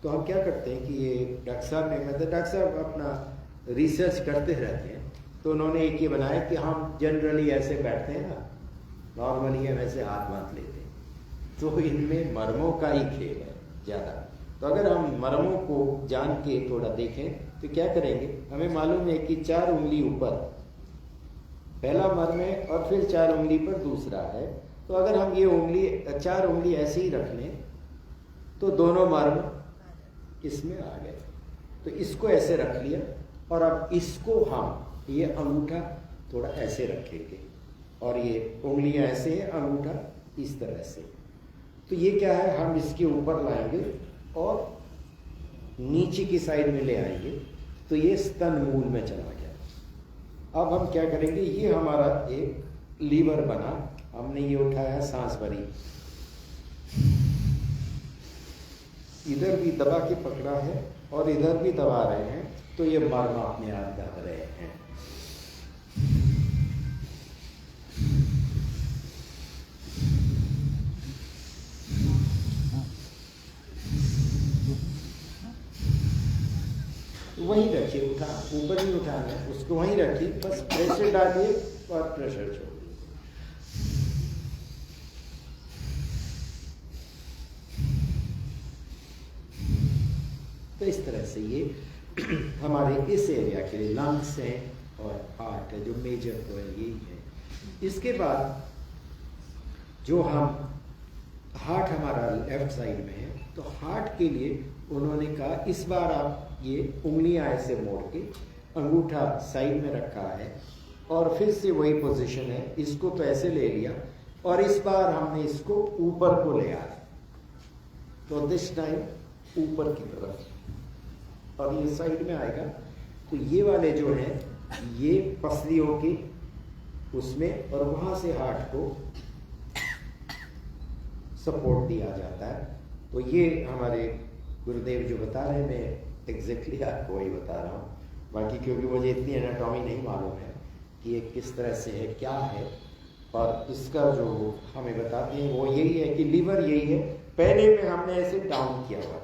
तो हम क्या करते हैं कि ये डॉक्टर साहब ने, मतलब डॉक्टर साहब अपना रिसर्च करते रहते हैं, तो उन्होंने एक ये बनाया कि हम जनरली ऐसे बैठते हैं ना, नॉर्मली हम ऐसे हाथ बांध लेते हैं, तो इनमें मर्मों का ही खेल है ज़्यादा। तो अगर हम मर्मों को जान के थोड़ा देखें तो क्या करेंगे, हमें मालूम है कि 4 उंगली ऊपर पहला मर्म है और फिर 4 उंगली पर दूसरा है। तो अगर हम ये उंगली 4 उंगली ऐसे ही रख लें तो दोनों मर्म इसमें आ गए। तो इसको ऐसे रख लिया, और अब इसको हम ये अंगूठा थोड़ा ऐसे रखेंगे और ये उंगलियां ऐसे हैं, अंगूठा इस तरह से। तो ये क्या है, हम इसके ऊपर लाएंगे और नीचे की साइड में ले आएंगे, तो ये स्तन मूल में चला गया। अब हम क्या करेंगे, ये हमारा एक लीवर बना, हमने ये उठाया, सांस भरी, इधर भी दबा के पकड़ा है और इधर भी दबा रहे हैं, तो ये मर्म अपने आप दब रहे हैं। वहीं रखिए, उठा ऊपर नहीं उठाना है उसको, वहीं रखिए, बस प्रेशर डालिए और प्रेशर छोड़िए। तो इस तरह से ये हमारे इस एरिया के लिए लंग्स हैं और हार्ट है, जो मेजर तो है यही है। इसके बाद जो हम हार्ट हमारा लेफ्ट साइड में है, तो हार्ट के लिए उन्होंने कहा इस बार आप ये उंगलियां ऐसे मोड़ के, अंगूठा साइड में रखा है और फिर से वही पोजीशन है, इसको तो ऐसे ले लिया और इस बार हमने इसको ऊपर को ले आया, तो दिस टाइम ऊपर की तरफ, और ये साइड में आएगा। तो ये वाले जो हैं ये पसलियों के उसमें, और वहां से हार्ट को सपोर्ट दिया जाता है। तो ये हमारे गुरुदेव जो बता रहे हैं, मैं एग्जैक्टली आपको वही बता रहा हूँ, बाकी क्योंकि मुझे इतनी एनाटॉमी नहीं मालूम है कि ये किस तरह से है, क्या है, और इसका जो हमें बताते हैं वो यही है कि लीवर यही है। पहले में हमने ऐसे डाउन किया हुआ,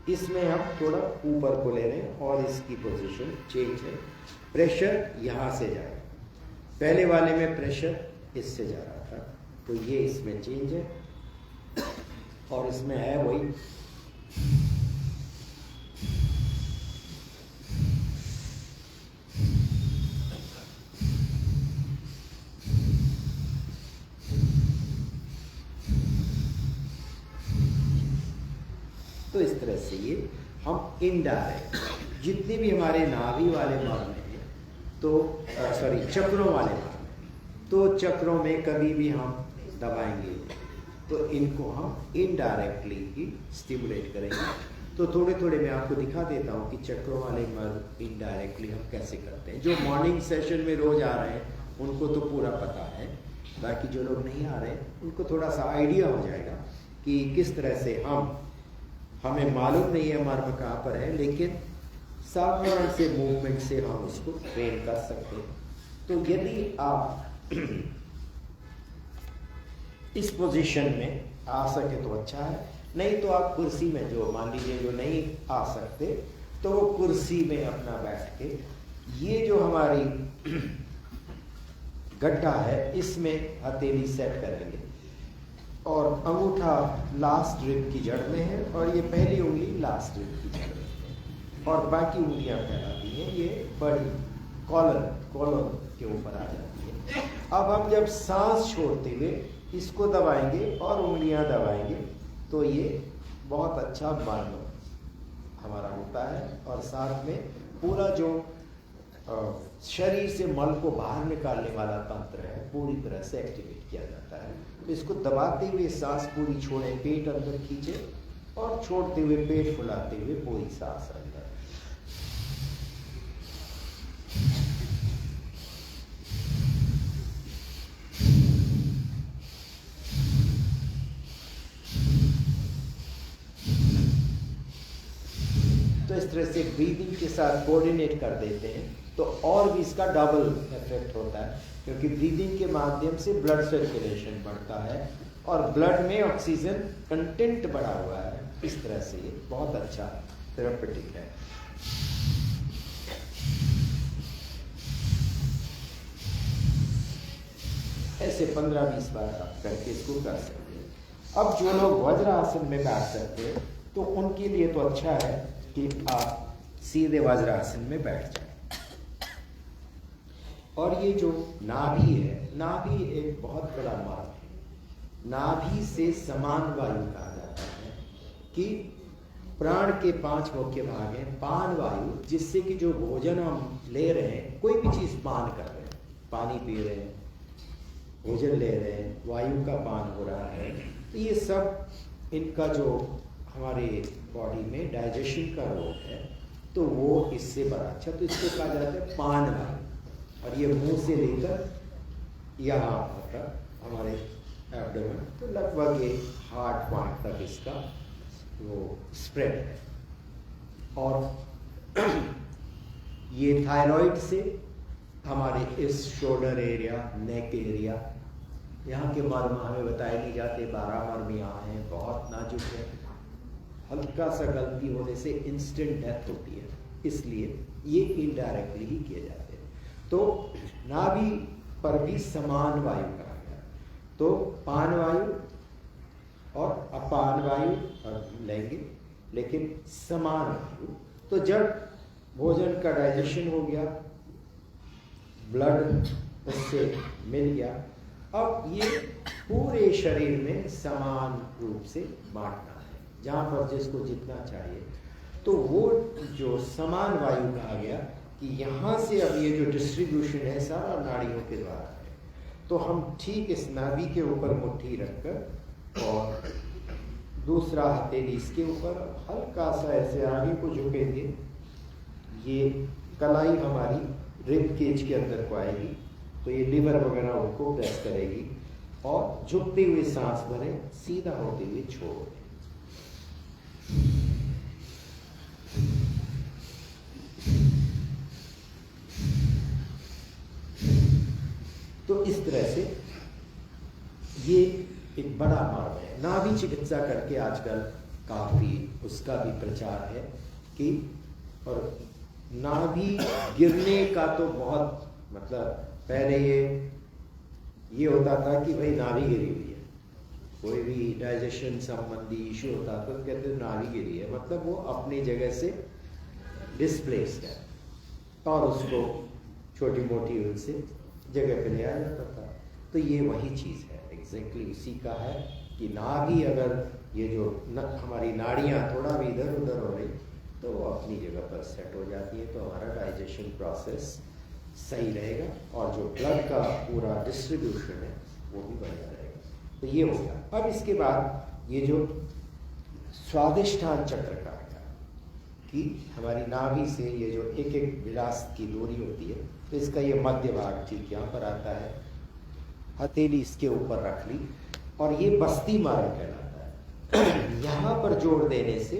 इसमें हम थोड़ा ऊपर को ले रहे हैं और इसकी पोजीशन चेंज है, प्रेशर यहाँ से जाए, पहले वाले में प्रेशर इससे जा रहा था, तो ये इसमें चेंज है और इसमें है वही। तो इस तरह से ये हम इनडायरेक्ट जितने भी हमारे नाभि वाले मर्म हैं, तो सॉरी चक्रों वाले मर्म, तो चक्रों में कभी भी हम दबाएंगे तो इनको हम इनडायरेक्टली ही स्टिमुलेट करेंगे। तो थोड़े थोड़े मैं आपको दिखा देता हूँ कि चक्रों वाले मर्म इनडायरेक्टली हम कैसे करते हैं। जो मॉर्निंग सेशन में रोज आ रहे हैं उनको तो पूरा पता है, बाकी जो लोग नहीं आ रहे उनको थोड़ा सा आइडिया हो जाएगा कि किस तरह से हमें मालूम नहीं है मर्म कहाँ पर है, लेकिन साधारण से मूवमेंट से हम उसको ट्रेन कर सकते हैं। तो यदि आप इस पोजीशन में आ सके तो अच्छा है, नहीं तो आप कुर्सी में, जो मान लीजिए जो नहीं आ सकते तो वो कुर्सी में अपना बैठ के ये जो हमारी गड्ढा है इसमें हथेली सेट करेंगे और अंगूठा लास्ट रिब की जड़ में है और ये पहली उंगली लास्ट रिब की जड़ में है और बाकी उंगलियां फैलाती हैं, ये बड़ी कॉलर के ऊपर आ जाती है। अब हम जब सांस छोड़ते हुए इसको दबाएंगे और उंगलियां दबाएंगे तो ये बहुत अच्छा मर्म हमारा होता है और साथ में पूरा जो शरीर से मल को बाहर निकालने वाला तंत्र है पूरी तरह से एक्टिवेट किया जाता है। तो इसको दबाते हुए सांस पूरी छोड़ें, पेट अंदर खींचे और छोड़ते हुए पेट फुलाते हुए पूरी सांस अंदर। तो इस तरह से ब्रीदिंग के साथ कोऑर्डिनेट कर देते हैं तो और भी इसका डबल इफेक्ट होता है, क्योंकि ब्रीदिंग के माध्यम से ब्लड सर्कुलेशन बढ़ता है और ब्लड में ऑक्सीजन कंटेंट बढ़ा हुआ है। इस तरह से ये बहुत अच्छा थेरेपेटिक है। ऐसे 15-20 बार आप करके इसको कर सकते हैं। अब जो लोग वज्रासन में बैठ सकते हैं तो उनके लिए तो अच्छा है कि आप सीधे वज्रासन में बैठ जाएं। और ये जो नाभि है, नाभि एक बहुत बड़ा मर्म है। नाभि से समान वायु कहा जाता है कि प्राण के 5 मुख्य भाग हैं। पान वायु, जिससे कि जो भोजन हम ले रहे हैं, कोई भी चीज पान कर रहे हैं, पानी पी रहे हैं, भोजन ले रहे हैं, वायु का पान हो रहा है, तो ये सब इनका जो हमारे बॉडी में डाइजेशन का रोग है तो वो इससे बड़ा अच्छा, तो इसको कहा जाता है पान वायु। और ये मुंह से लेकर यहाँ तक हमारे एब्डोमेन, तो लगभग ये हार्ट पॉइंट तक इसका वो स्प्रेड है। और ये थायराइड से हमारे इस शोल्डर एरिया, नेक एरिया, यहाँ के मर्म हमें बताए नहीं जाते। 12 मर्म यहाँ हैं, बहुत नाजुक है, हल्का सा गलती होने से इंस्टेंट डेथ होती है, इसलिए ये इनडायरेक्टली ही किए जाते हैं। तो नाभि पर भी समान वायु कहा गया, तो पान वायु और अपान वायु लेंगे, लेकिन समान वायु। तो जब भोजन का डाइजेशन हो गया, ब्लड उससे मिल गया, अब ये पूरे शरीर में समान रूप से बांटना है, जहाँ पर जिसको जितना चाहिए। तो वो जो समान वायु कहा गया कि यहाँ से अब ये जो डिस्ट्रीब्यूशन है सारा नाड़ियों के द्वारा है। तो हम ठीक इस नाभि के ऊपर मुट्ठी रखकर और दूसरा हथेली इसके ऊपर हल्का सा ऐसे आगे को झुकेंगे, ये कलाई हमारी रिब केज के अंदर को आएगी, तो ये लिवर वगैरह उनको प्रेस करेगी और झुकते हुए सांस भरें, सीधा होते हुए छोड़ दें। तो इस तरह से ये एक बड़ा मर्म है। नाभि चिकित्सा करके आजकल काफी उसका भी प्रचार है कि, और नाभि गिरने का तो बहुत मतलब पहले ये होता था कि भाई नाभि गिरी हुई है, कोई भी डाइजेशन संबंधी इशू होता तो कहते थे नाभि गिरी है, मतलब वो अपनी जगह से डिस्प्लेस्ड है और उसको छोटी मोटी उनसे जगह पे ले आया जाता था। तो ये वही चीज़ है, एग्जैक्टली उसी का है कि नाभि अगर ये जो हमारी नाड़ियाँ थोड़ा भी इधर उधर हो रही तो वो अपनी जगह पर सेट हो जाती है, तो हमारा डाइजेशन प्रोसेस सही रहेगा और जो ब्लड का पूरा डिस्ट्रीब्यूशन है वो भी बढ़िया रहेगा। तो ये हो गया। अब इसके बाद ये जो स्वादिष्ठान चक्र का है कि हमारी नाभि से ये जो एक एक विलास की दूरी होती है, तो इसका ये मध्य भाग ठीक यहाँ पर आता है, हथेली इसके ऊपर रख ली और ये बस्ती मार्ग कहलाता है। यहाँ पर जोड़ देने से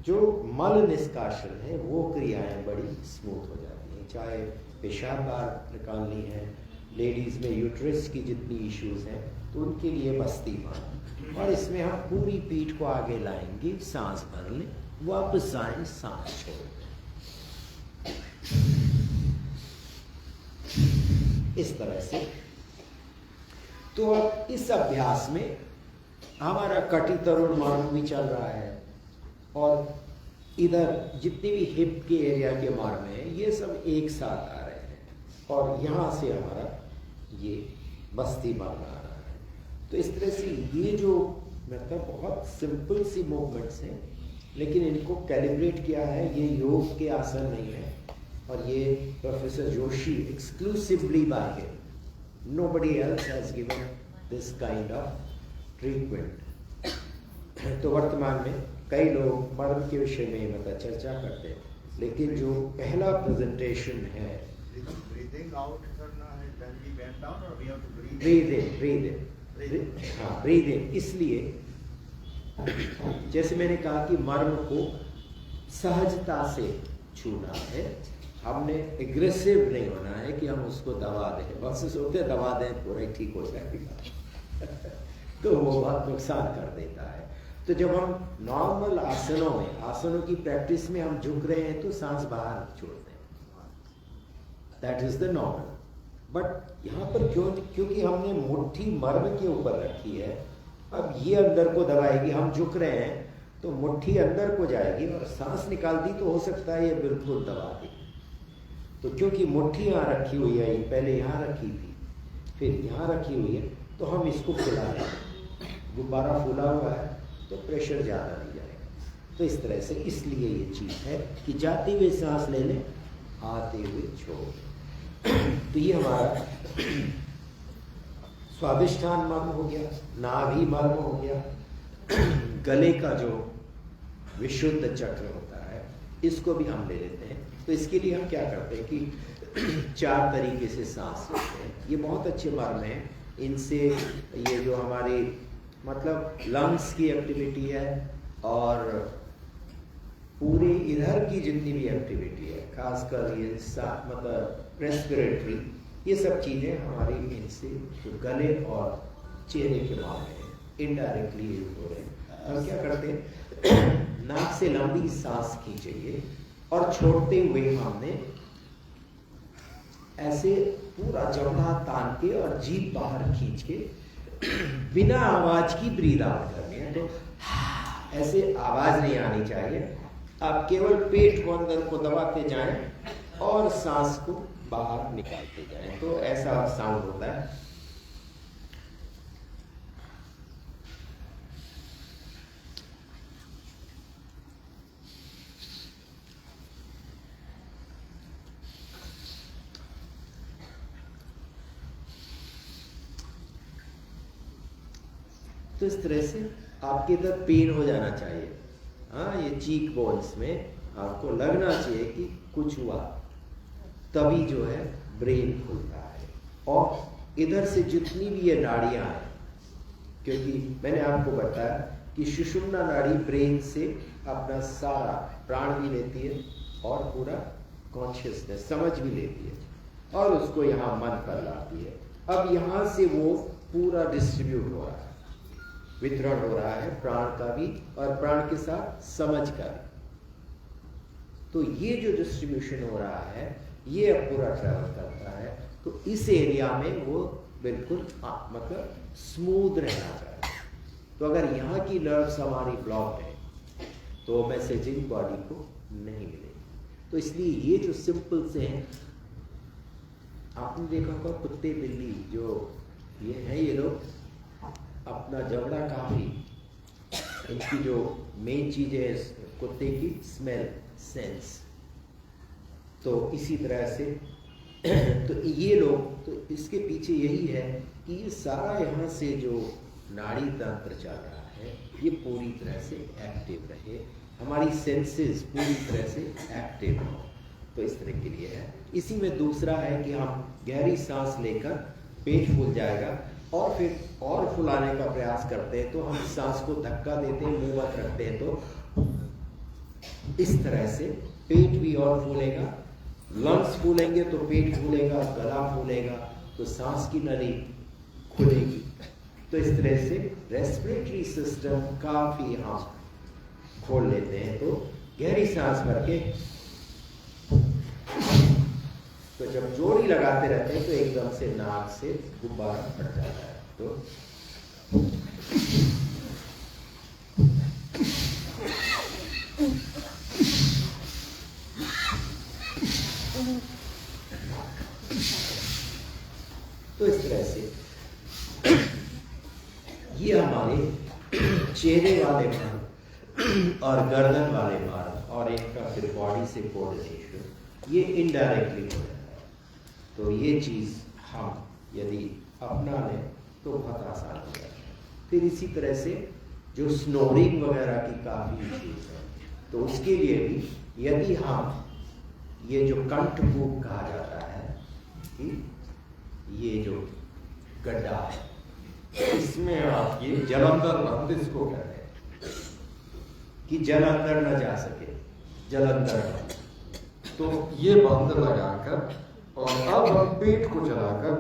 जो मल निष्कासन है वो क्रियाएं बड़ी स्मूथ हो जाती हैं, चाहे पेशाब बाहर निकालनी है, लेडीज़ में यूट्रस की जितनी इश्यूज हैं तो उनके लिए बस्ती मार्ग। और इसमें हम पूरी पीठ को आगे लाएंगे, सांस भर लें, वापस आए, सांस छोड़ दें, इस तरह से। तो अब इस अभ्यास में हमारा कटी तरुण मार्ग भी चल रहा है और इधर जितने भी हिप के एरिया के मार्ग में ये सब एक साथ आ रहे हैं और यहाँ से हमारा ये बस्ती मार्ग आ रहा है। तो इस तरह से ये जो मतलब बहुत सिंपल सी मूवमेंट्स हैं, लेकिन इनको कैलिब्रेट किया है, ये योग के आसन नहीं है और ये professor Joshi exclusively by him, nobody else has given this kind of treatment। तो वर्तमान में कई लोग मर्म के विषय में मतलब चर्चा करते हैं, लेकिन जो पहला प्रेजेंटेशन है ब्रीदिंग आउट करना है, then we bend down or we have to breathe breathe in, हाँ ब्रीद इन। इसलिए जैसे मैंने कहा कि मर्म को सहजता से छूना है, हमने एग्रेसिव नहीं होना है कि हम उसको दबा दें, बस सोचते दबा दें पूरा ठीक हो जाएगा तो वो बहुत नुकसान कर देता है। तो जब हम नॉर्मल आसनों में, आसनों की प्रैक्टिस में हम झुक रहे हैं तो सांस बाहर छोड़ दें, that is the normal. But यहाँ पर क्योंकि हमने मुट्ठी मर्म के ऊपर रखी है, अब ये अंदर को दबाएगी, हम झुक रहे हैं तो मुट्ठी अंदर को जाएगी और सांस निकाल दी तो हो सकता है ये बिल्कुल दबा दी। तो क्योंकि मुट्ठी यहाँ रखी हुई है, पहले यहाँ रखी थी फिर यहाँ रखी हुई है, तो हम इसको फुला दें, गुब्बारा फूला हुआ है तो प्रेशर ज़्यादा नहीं जाएगा। तो इस तरह से, इसलिए ये चीज़ है कि जाते हुए सांस ले लें, आते हुए छोड़ दें। तो ये हमारा स्वादिष्ठान मर्म हो गया, नाभि मर्म हो गया, गले का जो विशुद्ध चक्र होता है इसको भी हम ले लेते हैं। तो इसके लिए हम क्या करते हैं कि 4 तरीके से सांस लेते हैं। ये बहुत अच्छे मर्म हैं, इनसे ये जो हमारी मतलब लंग्स की एक्टिविटी है और पूरी इधर की जितनी भी एक्टिविटी है, खासकर ये मतलब रेस्पिरेटरी, ये सब चीज़ें हमारी इनसे जो गले और चेहरे के मामले हैं इनडायरेक्टली यूज हो रहे हैं। हम क्या करते हैं, नाक से लंबी सांस खींचेंगे और छोड़ते हुए हमने ऐसे पूरा जबड़ा तान के और जीभ बाहर खींच के बिना आवाज की ब्रीद आउट करनी है। तो ऐसे आवाज नहीं आनी चाहिए, आप केवल पेट को अंदर को दबाते जाएं और सांस को बाहर निकालते जाएं, तो ऐसा साउंड होता है। तो इस तरह से आपके इधर पेन हो जाना चाहिए, हाँ, ये चीक बोन्स में आपको लगना चाहिए कि कुछ हुआ, तभी जो है ब्रेन खुलता है। और इधर से जितनी भी ये नाड़ियाँ हैं, क्योंकि मैंने आपको बताया कि सुषुम्ना नाड़ी ब्रेन से अपना सारा प्राण भी लेती है और पूरा कॉन्शियसनेस समझ भी लेती है और उसको यहाँ मन पर लाती है। अब यहाँ से वो पूरा डिस्ट्रीब्यूट हो रहा है, वितरण हो रहा है प्राण का भी और प्राण के साथ समझ का भी। तो ये जो डिस्ट्रीब्यूशन हो रहा है ये अब पूरा ट्रैवल करता है। तो इस एरिया में वो बिल्कुल मतलब स्मूथ रहना चाहिए। तो अगर यहाँ की नर्व्स हमारी ब्लॉक है तो मैसेजिंग बॉडी को नहीं मिलेगी। तो इसलिए ये जो सिंपल से हैं, आपने देखा होगा कुत्ते बिल्ली जो ये हैं, ये लोग अपना जबड़ा काफी, इनकी जो मेन चीज है कुत्ते की स्मेल सेंस, तो इसी तरह से तो ये लोग, तो इसके पीछे यही है कि ये सारा यहाँ से जो नाड़ी तंत्र चल रहा है ये पूरी तरह से एक्टिव रहे, हमारी सेंसेस पूरी तरह से एक्टिव हो, तो इस तरह के लिए है। इसी में दूसरा है कि हम गहरी सांस लेकर पेट फूल जाएगा और फिर और फुलाने का प्रयास करते हैं तो हम सांस को धक्का देते हैं, मुंह बंद रखते हैं, तो इस तरह से पेट भी और फूलेगा, लंग्स फूलेंगे तो पेट फूलेगा, गला फूलेगा तो सांस की नली खुलेगी। तो इस तरह से रेस्पिरेटरी सिस्टम काफी हम खोल लेते हैं। तो गहरी सांस भर के, तो जब जोड़ी लगाते रहते हैं तो एकदम से नाक से गुब्बारा फट जाता है। तो इस तरह से ये हमारे चेहरे वाले मार्ग और गर्दन वाले मार्ग और इनका फिर बॉडी से कोऑर्डिनेशन ये इनडायरेक्टली हो जाता है। तो ये चीज़ हम यदि अपना लें तो बहुत आसान हो जाता है। फिर इसी तरह से जो स्नोरिंग वगैरह की काफ़ी इश्यूज है, तो उसके लिए भी यदि हम ये जो कंठकूप कहा जाता है कि ये जो गड्ढा है इसमें आप ये जलंधर बंद इसको कहते हैं कि जल अंदर न जा सके, जल अंदर बंद। तो ये बंद लगाकर और अब हम पेट को चलाकर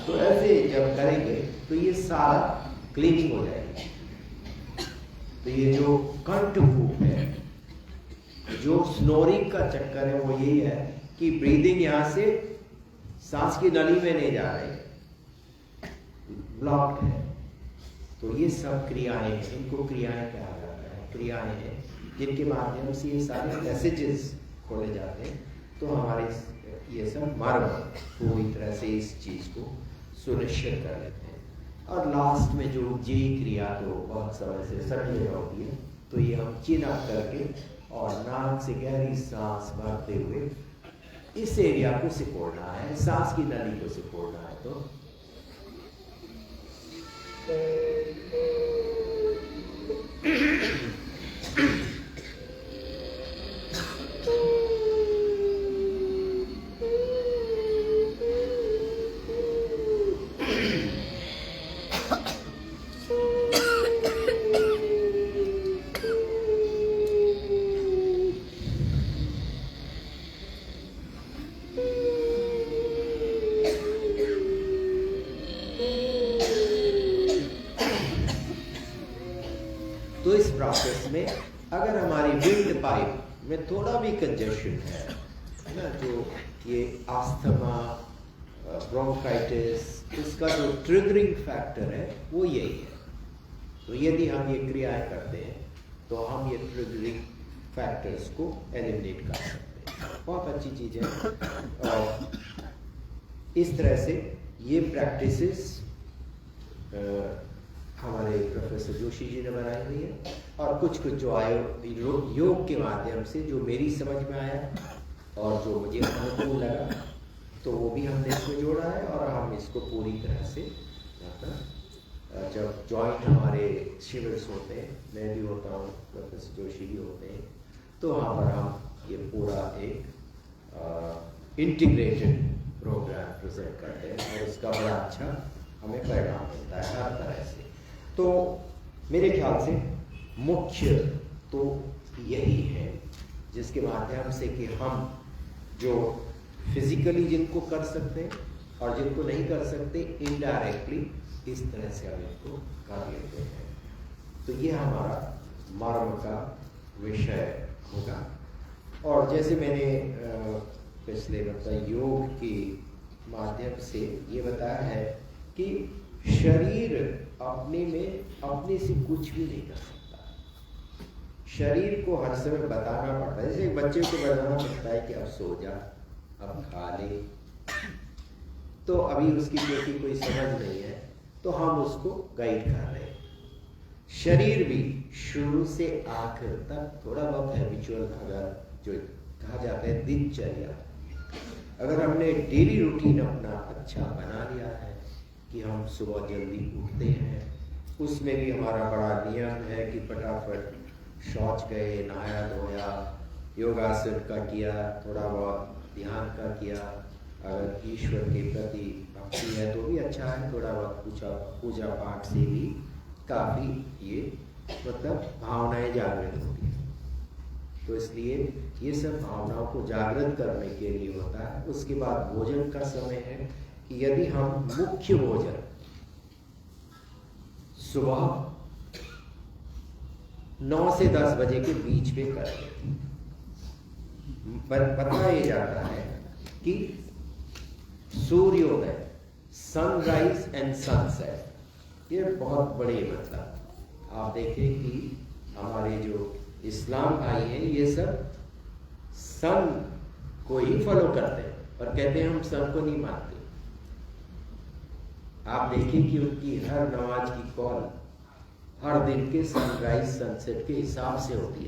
तो ऐसे जब करेंगे तो ये सारा क्लीनिंग हो जाएगी। तो ये जो कंठकूप है, जो स्नोरिंग का चक्कर है वो यही है कि ब्रीदिंग यहां से सांस की नली में नहीं जा रही, ब्लॉक्ड है। तो ये सब क्रियाएं हैं, इनको क्रियाएं कहा जाता है, क्रियाएं हैं जिनके माध्यम से ये सारे मैसेजेस खोले जाते हैं। तो हमारे ये सब मार्ग पूरी तरह से इस चीज को सुनिश्चित कर लेते हैं। और लास्ट में जो जी क्रिया तो बहुत समय से सभी जगह होती है, तो ये हम चिन अप करके और नाक से गहरी सांस भरते हुए इस एरिया को सिकोड़ना है, सांस की नली को सिकोड़ना है। तो तो इस प्रोसेस में अगर हमारी विंड पाइप में थोड़ा भी कंजेशन है ना, जो ये आस्थमा, ब्रोंकाइटिस, इसका जो ट्रिगरिंग फैक्टर है वो यही है। तो यदि हम ये क्रियाएं करते हैं तो हम ये ट्रिगरिंग फैक्टर्स को एलिमिनेट कर सकते हैं। बहुत अच्छी चीज़ है। और इस तरह से ये प्रैक्टिसेस हमारे प्रोफेसर जोशी जी ने बनाई हुई है, और कुछ जो योग के माध्यम से जो मेरी समझ में आया और जो मुझे अनुकूल लगा तो वो भी हमने इसमें जोड़ा है। और हम इसको पूरी तरह से जब जॉइंट हमारे शिविर्स होते हैं, मैं भी होता हूँ, प्रोफेसर जोशी भी होते हैं, तो वहाँ पर हम ये पूरा एक इंटीग्रेटेड प्रोग्राम प्रेजेंट करते हैं और इसका बड़ा अच्छा हमें परिणाम मिलता है हर तरह से। तो मेरे ख्याल से मुख्य तो यही है, जिसके माध्यम से कि हम जो फिजिकली जिनको कर सकते हैं और जिनको नहीं कर सकते इनडायरेक्टली इस तरह से हम इसको कर लेते हैं। तो ये हमारा मर्म का विषय होगा। और जैसे मैंने पिछले मतलब योग के माध्यम से ये बताया है कि शरीर अपने में अपने से कुछ भी नहीं कर सकता। शरीर को हर समय बताना पड़ता है। जैसे एक बच्चे को बताना पड़ता है कि अब सो जा, अब खा ले, तो अभी उसकी क्योंकि कोई समझ नहीं है तो हम उसको गाइड कर रहे हैं। शरीर भी शुरू से आखिर तक थोड़ा बहुत हैबिचुअल, अगर जो कहा जाता है दिनचर्या, अगर हमने डेली रूटीन अपना अच्छा बना लिया है कि हम सुबह जल्दी उठते हैं, उसमें भी हमारा बड़ा नियम है कि फटाफट शौच गए, नहाया धोया, योगासन का किया, थोड़ा बहुत ध्यान का किया, अगर ईश्वर के प्रति भक्ति है तो भी अच्छा है, थोड़ा बहुत पूजा पाठ से भी काफ़ी ये मतलब भावनाएं जागृत होती हैं। तो इसलिए ये सब भावनाओं को जागृत करने के लिए होता है। उसके बाद भोजन का समय है कि यदि हम मुख्य भोजन सुबह 9 से 10 बजे के बीच में करें, बताया जाता है कि सूर्योदय, सनराइज एंड सनसेट, ये बहुत बड़े मतलब आप देखें कि हमारे जो इस्लाम भाई हैं ये सब सन को ही फॉलो करते हैं और कहते हैं हम सन को नहीं मानते। आप देखिए कि उनकी हर नमाज की कॉल हर दिन के सनराइज सनसेट के हिसाब से होती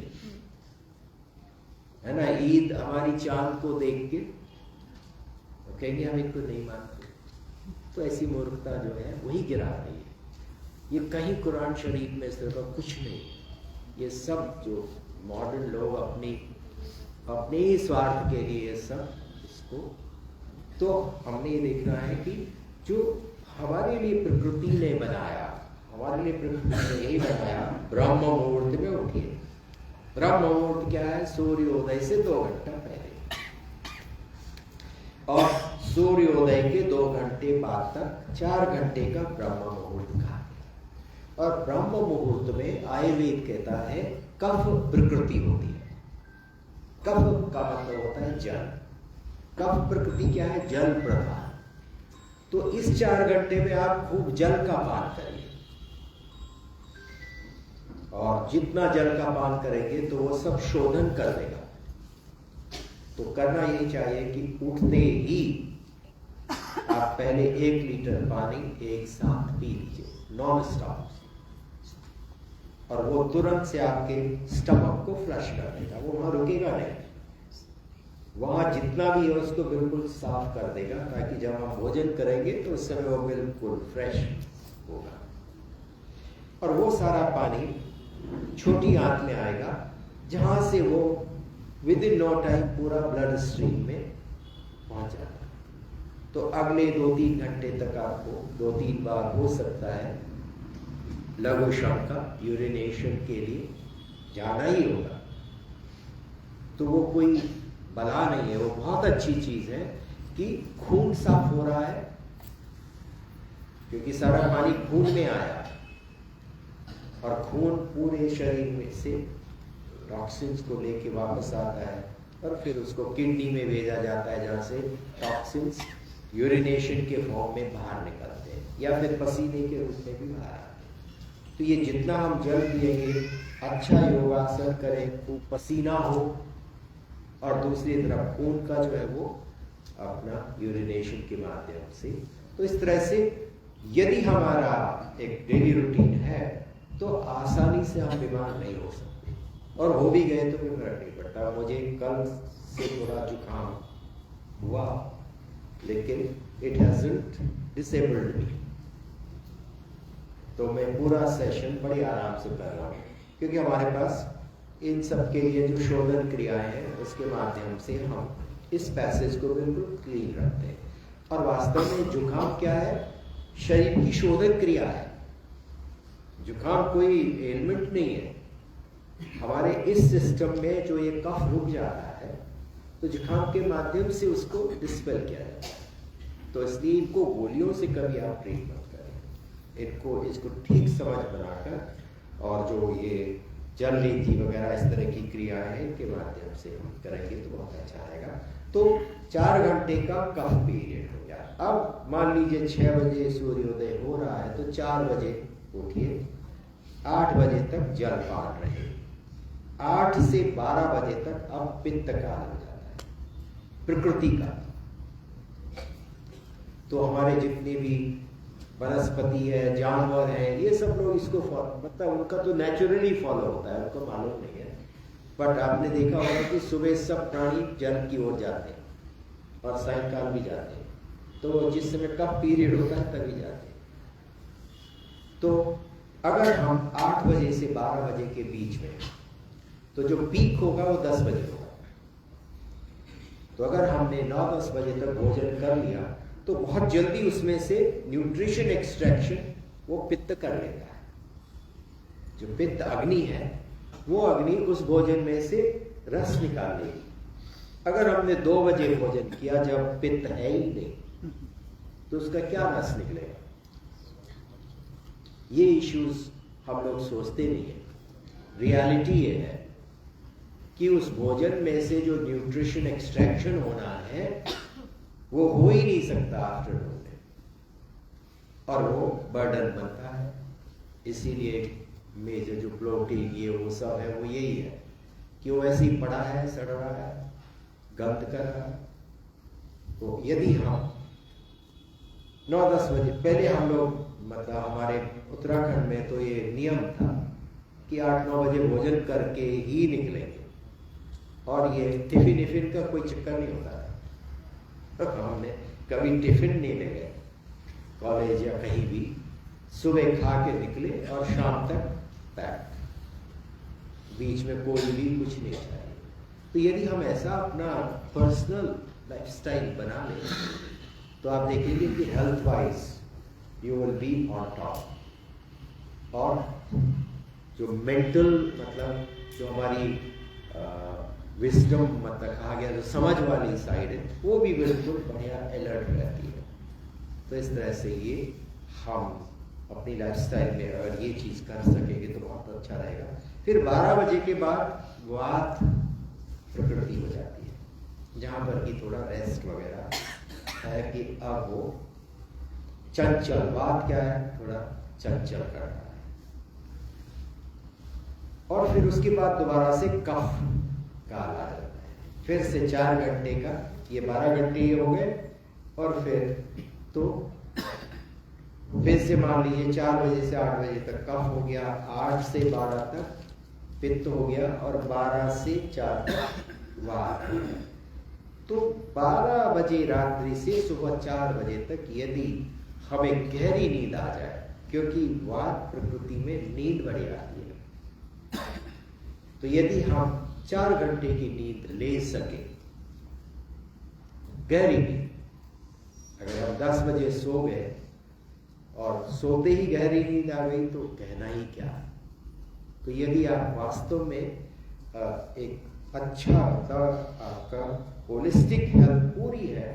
है ना। ईद हमारी चांद को देख के तो कहेंगे हम इनको नहीं मानते। तो ऐसी मूर्खता जो है वही गिरा रही है। ये कहीं कुरान शरीफ में इस तरह का कुछ नहीं। ये सब जो मॉडर्न लोग अपने ही स्वार्थ के लिए सब इसको, तो हमने ये देखना है कि जो हमारे लिए प्रकृति ने बनाया, हमारे लिए प्रकृति ने यही बनाया, ब्रह्म मुहूर्त में उठिए। ब्रह्म मुहूर्त क्या है? सूर्योदय से 2 घंटा पहले, और सूर्योदय के 2 घंटे बाद तक 4 घंटे का ब्रह्म मुहूर्त कहा। और ब्रह्म मुहूर्त में आयुर्वेद कहता है कफ प्रकृति होती है। कफ का मतलब होता है जल। कफ प्रकृति क्या है? जल प्रधान। तो इस 4 घंटे में आप खूब जल का पान करिए, और जितना जल का पान करेंगे तो वो सब शोधन कर देगा। तो करना यही चाहिए कि उठते ही आप पहले 1 लीटर पानी एक साथ पी लीजिए, नॉन स्टॉप, और वो तुरंत से आपके स्टमक को फ्लश कर देगा। वो वहां रुकेगा नहीं, वहां जितना भी है उसको बिल्कुल साफ कर देगा, ताकि जब हम भोजन करेंगे तो उस समय वो बिल्कुल फ्रेश होगा। और वो सारा पानी छोटी आंत में आएगा, जहां से वो विद इन नो टाइम पूरा ब्लड स्ट्रीम में पहुंच जाता है। तो अगले 2-3 घंटे तक आपको 2-3 बार हो सकता है लघु श्रम का यूरिनेशन के लिए जाना ही होगा। तो वो कोई बला नहीं है, वो बहुत अच्छी चीज है कि खून साफ हो रहा है, क्योंकि सारा पानी खून में आया, और खून पूरे शरीर में से टॉक्सिन्स को लेके वापस आता है, और फिर उसको किडनी में भेजा जाता है, जहाँ से टॉक्सिन्स यूरिनेशन के फॉर्म में बाहर निकलते हैं, या फिर पसीने के रूप में भी बाहर आते हैं। तो ये जितना हम जल पिएंगे, अच्छा योगासन करें, खूब पसीना हो, और दूसरी तरफ खून का जो है वो अपना यूरिनेशन के माध्यम से। तो इस तरह से यदि हमारा एक डेली रूटीन है तो आसानी से हम बीमार नहीं हो सकते, और हो भी गए तो कोई फर्क नहीं पड़ता। मुझे कल से थोड़ा जुकाम हुआ, लेकिन इट हैजंट डिसेबल्ड मी। तो मैं पूरा सेशन बड़े आराम से कर रहा हूँ, क्योंकि हमारे पास इन सब के लिए जो शोधन क्रियाएं हैं उसके माध्यम से हम इस पैसेज को बिल्कुल क्लीन रखते हैं। और वास्तव में जुकाम क्या है? शरीर की शोधन क्रिया है। जुकाम कोई एलिमेंट नहीं है। हमारे इस सिस्टम में जो ये कफ रुक जाता है, तो जुकाम के माध्यम से उसको डिस्पेल किया जाता है। तो इसलिए इनको गोलियों से कभी आप ट्रीट मत करें, इसको ठीक समझ बनाकर और जो ये जल रीति वगैरह इस तरह की क्रियाएं हैं इनके माध्यम से हम करेंगे तो बहुत अच्छा रहेगा। तो 4 घंटे का कफ पीरियड हो गया। अब मान लीजिए 6 बजे सूर्योदय हो रहा है तो 4 बजे उठिए, 8 बजे तक जलपान रहे, 8 से 12 बजे तक अब पित्त काल हो जाता है, प्रकृति का। तो हमारे जितने भी वनस्पति है, जानवर हैं, ये सब लोग इसको मतलब उनका तो नेचुरली फॉलो होता है, उनको मालूम नहीं है। बट आपने देखा होगा कि सुबह सब प्राणी जल की ओर जाते हैं और सायंकाल भी जाते हैं, तो जिस समय कफ पीरियड होता है तभी जाते हैं। तो अगर हम 8 बजे से 12 बजे के बीच में, तो जो पीक होगा वो 10 बजे होगा। तो अगर हमने 9-10 बजे तक भोजन कर लिया तो बहुत जल्दी उसमें से न्यूट्रिशन एक्सट्रैक्शन वो पित्त कर लेता है। जो पित्त अग्नि है वो अग्नि उस भोजन में से रस निकाल लेगी। अगर हमने 2 बजे भोजन किया जब पित्त है ही नहीं तो उसका क्या रस निकलेगा? ये इश्यूज हम लोग सोचते नहीं है। रियलिटी ये है कि उस भोजन में से जो न्यूट्रिशन एक्सट्रैक्शन होना है वो हो ही नहीं सकता आफ्टरनून में, और वो बर्डन बनता है। इसीलिए मेजर जो प्रोटीन ये वो सब है वो यही है कि वो ऐसे ही पड़ा है, सड़ रहा है, गंद कर रहा है। तो यदि हम 9-10 बजे, पहले हम लोग मतलब हमारे उत्तराखंड में तो ये नियम था कि 8-9 बजे भोजन करके ही निकलेंगे, और ये टिफिन का कोई चक्कर नहीं होता है। हमने कभी टिफिन नहीं ले गए कॉलेज या कहीं भी, सुबह खा के निकले और शाम तक पैक, बीच में कोई भी कुछ नहीं चाहिए। तो यदि हम ऐसा अपना पर्सनल लाइफस्टाइल बना लें तो आप देखेंगे कि health wise you will be on top, और जो मेंटल मतलब जो हमारी विजडम मतलब कहा गया जो समझ वाली साइड है वो भी बिल्कुल बढ़िया अलर्ट रहती है। तो इस तरह से ये हम अपनी लाइफस्टाइल में अगर ये चीज़ कर सकेंगे तो बहुत अच्छा रहेगा। फिर 12 बजे के बाद वात प्रकृति हो जाती है, जहाँ पर कि थोड़ा रेस्ट वगैरह है कि अब वो चंचल, वात क्या है, थोड़ा चंचल कर रहा है। और फिर उसके बाद दोबारा से कफ काल आ जाता है, फिर से 4 घंटे का, ये 12 घंटे ये हो गए, और फिर तो फिर से मान लीजिए 4 बजे से 8 बजे तक कफ हो गया, 8 से 12 तक पित्त हो गया, और 12 से 4 तक वात हो गया। तो 12 बजे रात्रि से सुबह 4 बजे तक यदि हमें गहरी नींद आ जाए, क्योंकि वात प्रकृति में नींद बड़ी आती है, तो यदि हम 4 घंटे की नींद ले सके, गहरी नींद, अगर हम 10 बजे सो गए और सोते ही गहरी नींद आ गई तो कहना ही क्या। तो यदि आप वास्तव में एक अच्छा आपका होलिस्टिक हेल्थ पूरी है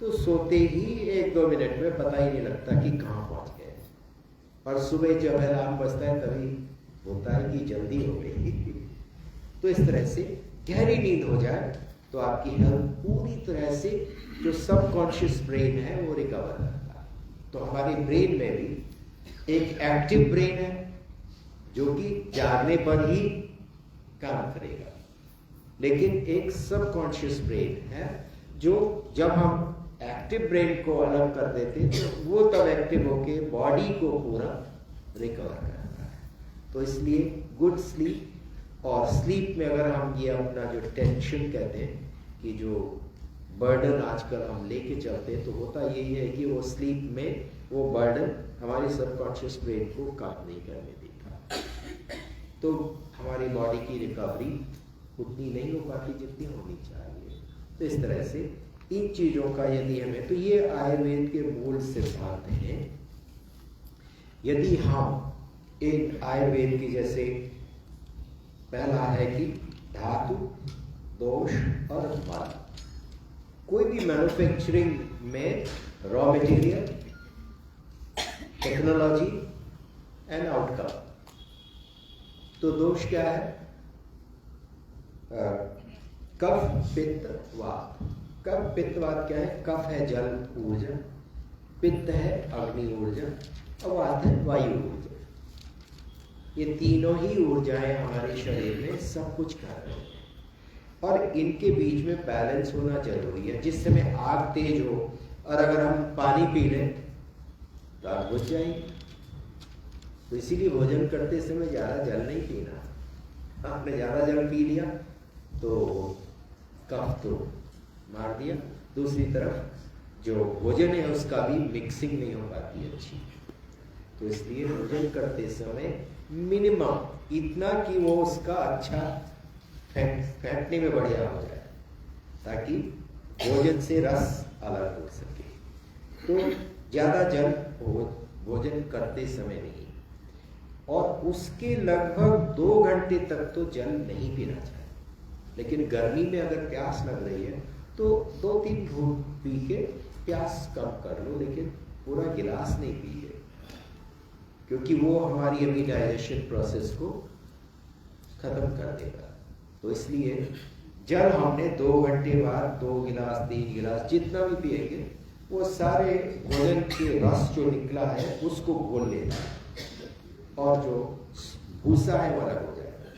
तो सोते ही 1-2 मिनट में पता ही नहीं लगता कि कहाँ पहुंच गए, और सुबह जब अलार्म बजता है तभी होता है कि जल्दी हो गई। तो इस तरह से गहरी नींद हो जाए तो आपकी हेल्थ पूरी तरह से, जो सबकॉन्शियस ब्रेन है वो रिकवर करता है। तो हमारे ब्रेन में भी एक एक्टिव ब्रेन है जो कि जागने पर ही काम करेगा, लेकिन एक सबकॉन्शियस ब्रेन है जो जब हम एक्टिव ब्रेन को अलग कर देते हैं तो वो तब एक्टिव होके बॉडी को पूरा रिकवर करता है। तो इसलिए गुड स्लीप, और स्लीप में अगर हम ये अपना जो टेंशन कहते हैं कि जो बर्डन आजकल हम लेके चलते हैं, तो होता यही है कि वो स्लीप में वो बर्डन हमारे सबकॉन्शियस ब्रेन को काम नहीं करने देता, तो हमारी बॉडी की रिकवरी उतनी नहीं हो पाती जितनी होनी चाहिए। तो इस तरह से इन चीज़ों का यदि हमें, तो ये आयुर्वेद के मूल सिद्धांत हैं। यदि हम इन आयुर्वेद की, जैसे पहला है कि धातु, दोष और मल, कोई भी मैन्युफैक्चरिंग में raw material, technology and outcome. तो दोष क्या है? कफ पित्त वात। कफ पित्त वात क्या है? कफ है जल ऊर्जा, पित्त है अग्नि ऊर्जा और वात है वायु ऊर्जा। ये तीनों ही ऊर्जाएं हमारे शरीर में सब कुछ कर रही हैं और इनके बीच में बैलेंस होना जरूरी है। जिस समय आग तेज हो और अगर हम पानी पी लें तो आग बुझ जाएगी। तो इसीलिए भोजन करते समय ज़्यादा जल नहीं पीना। आपने ज़्यादा जल पी लिया तो कफ तो मार दिया, दूसरी तरफ जो भोजन है उसका भी मिक्सिंग नहीं हो पाती अच्छी। तो इसलिए भोजन करते समय मिनिमम इतना कि वो उसका अच्छा फेंटने में बढ़िया हो जाए ताकि भोजन से रस अलग हो सके। तो ज़्यादा जल भोजन करते समय नहीं, और उसके लगभग 2 घंटे तक तो जल नहीं पीना चाहिए। लेकिन गर्मी में अगर प्यास लग रही है तो 2-3 घूंट पी के प्यास कम कर लो, लेकिन पूरा गिलास नहीं पिए, क्योंकि वो हमारी अभी डाइजेशन प्रोसेस को खत्म कर देगा। तो इसलिए जल हमने 2 घंटे बाद 2 गिलास 3 गिलास जितना भी पिएंगे वो सारे भोजन के रस जो निकला है उसको घोल लेना है और जो भूसा है वो अलग हो जाएगा।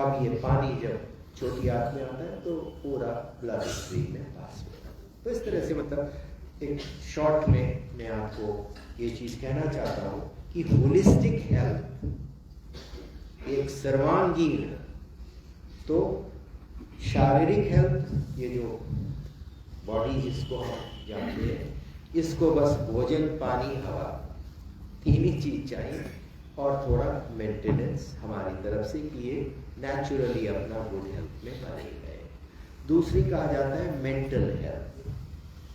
अब ये पानी जब छोटी आंत में आता है तो पूरा ब्लड स्ट्रीम में पास होता है। तो इस तरह से मतलब एक शॉर्ट में मैं आपको ये चीज़ कहना चाहता हूँ कि होलिस्टिक हेल्थ एक सर्वांगीण, तो शारीरिक हेल्थ ये जो बॉडी जिसको हम जानते हैं, इसको बस भोजन पानी हवा 3 ही चीज चाहिए और थोड़ा मेंटेनेंस हमारी तरफ से कि ये नेचुरली अपना गुड हेल्थ में बने गए। दूसरी कहा जाता है मेंटल हेल्थ,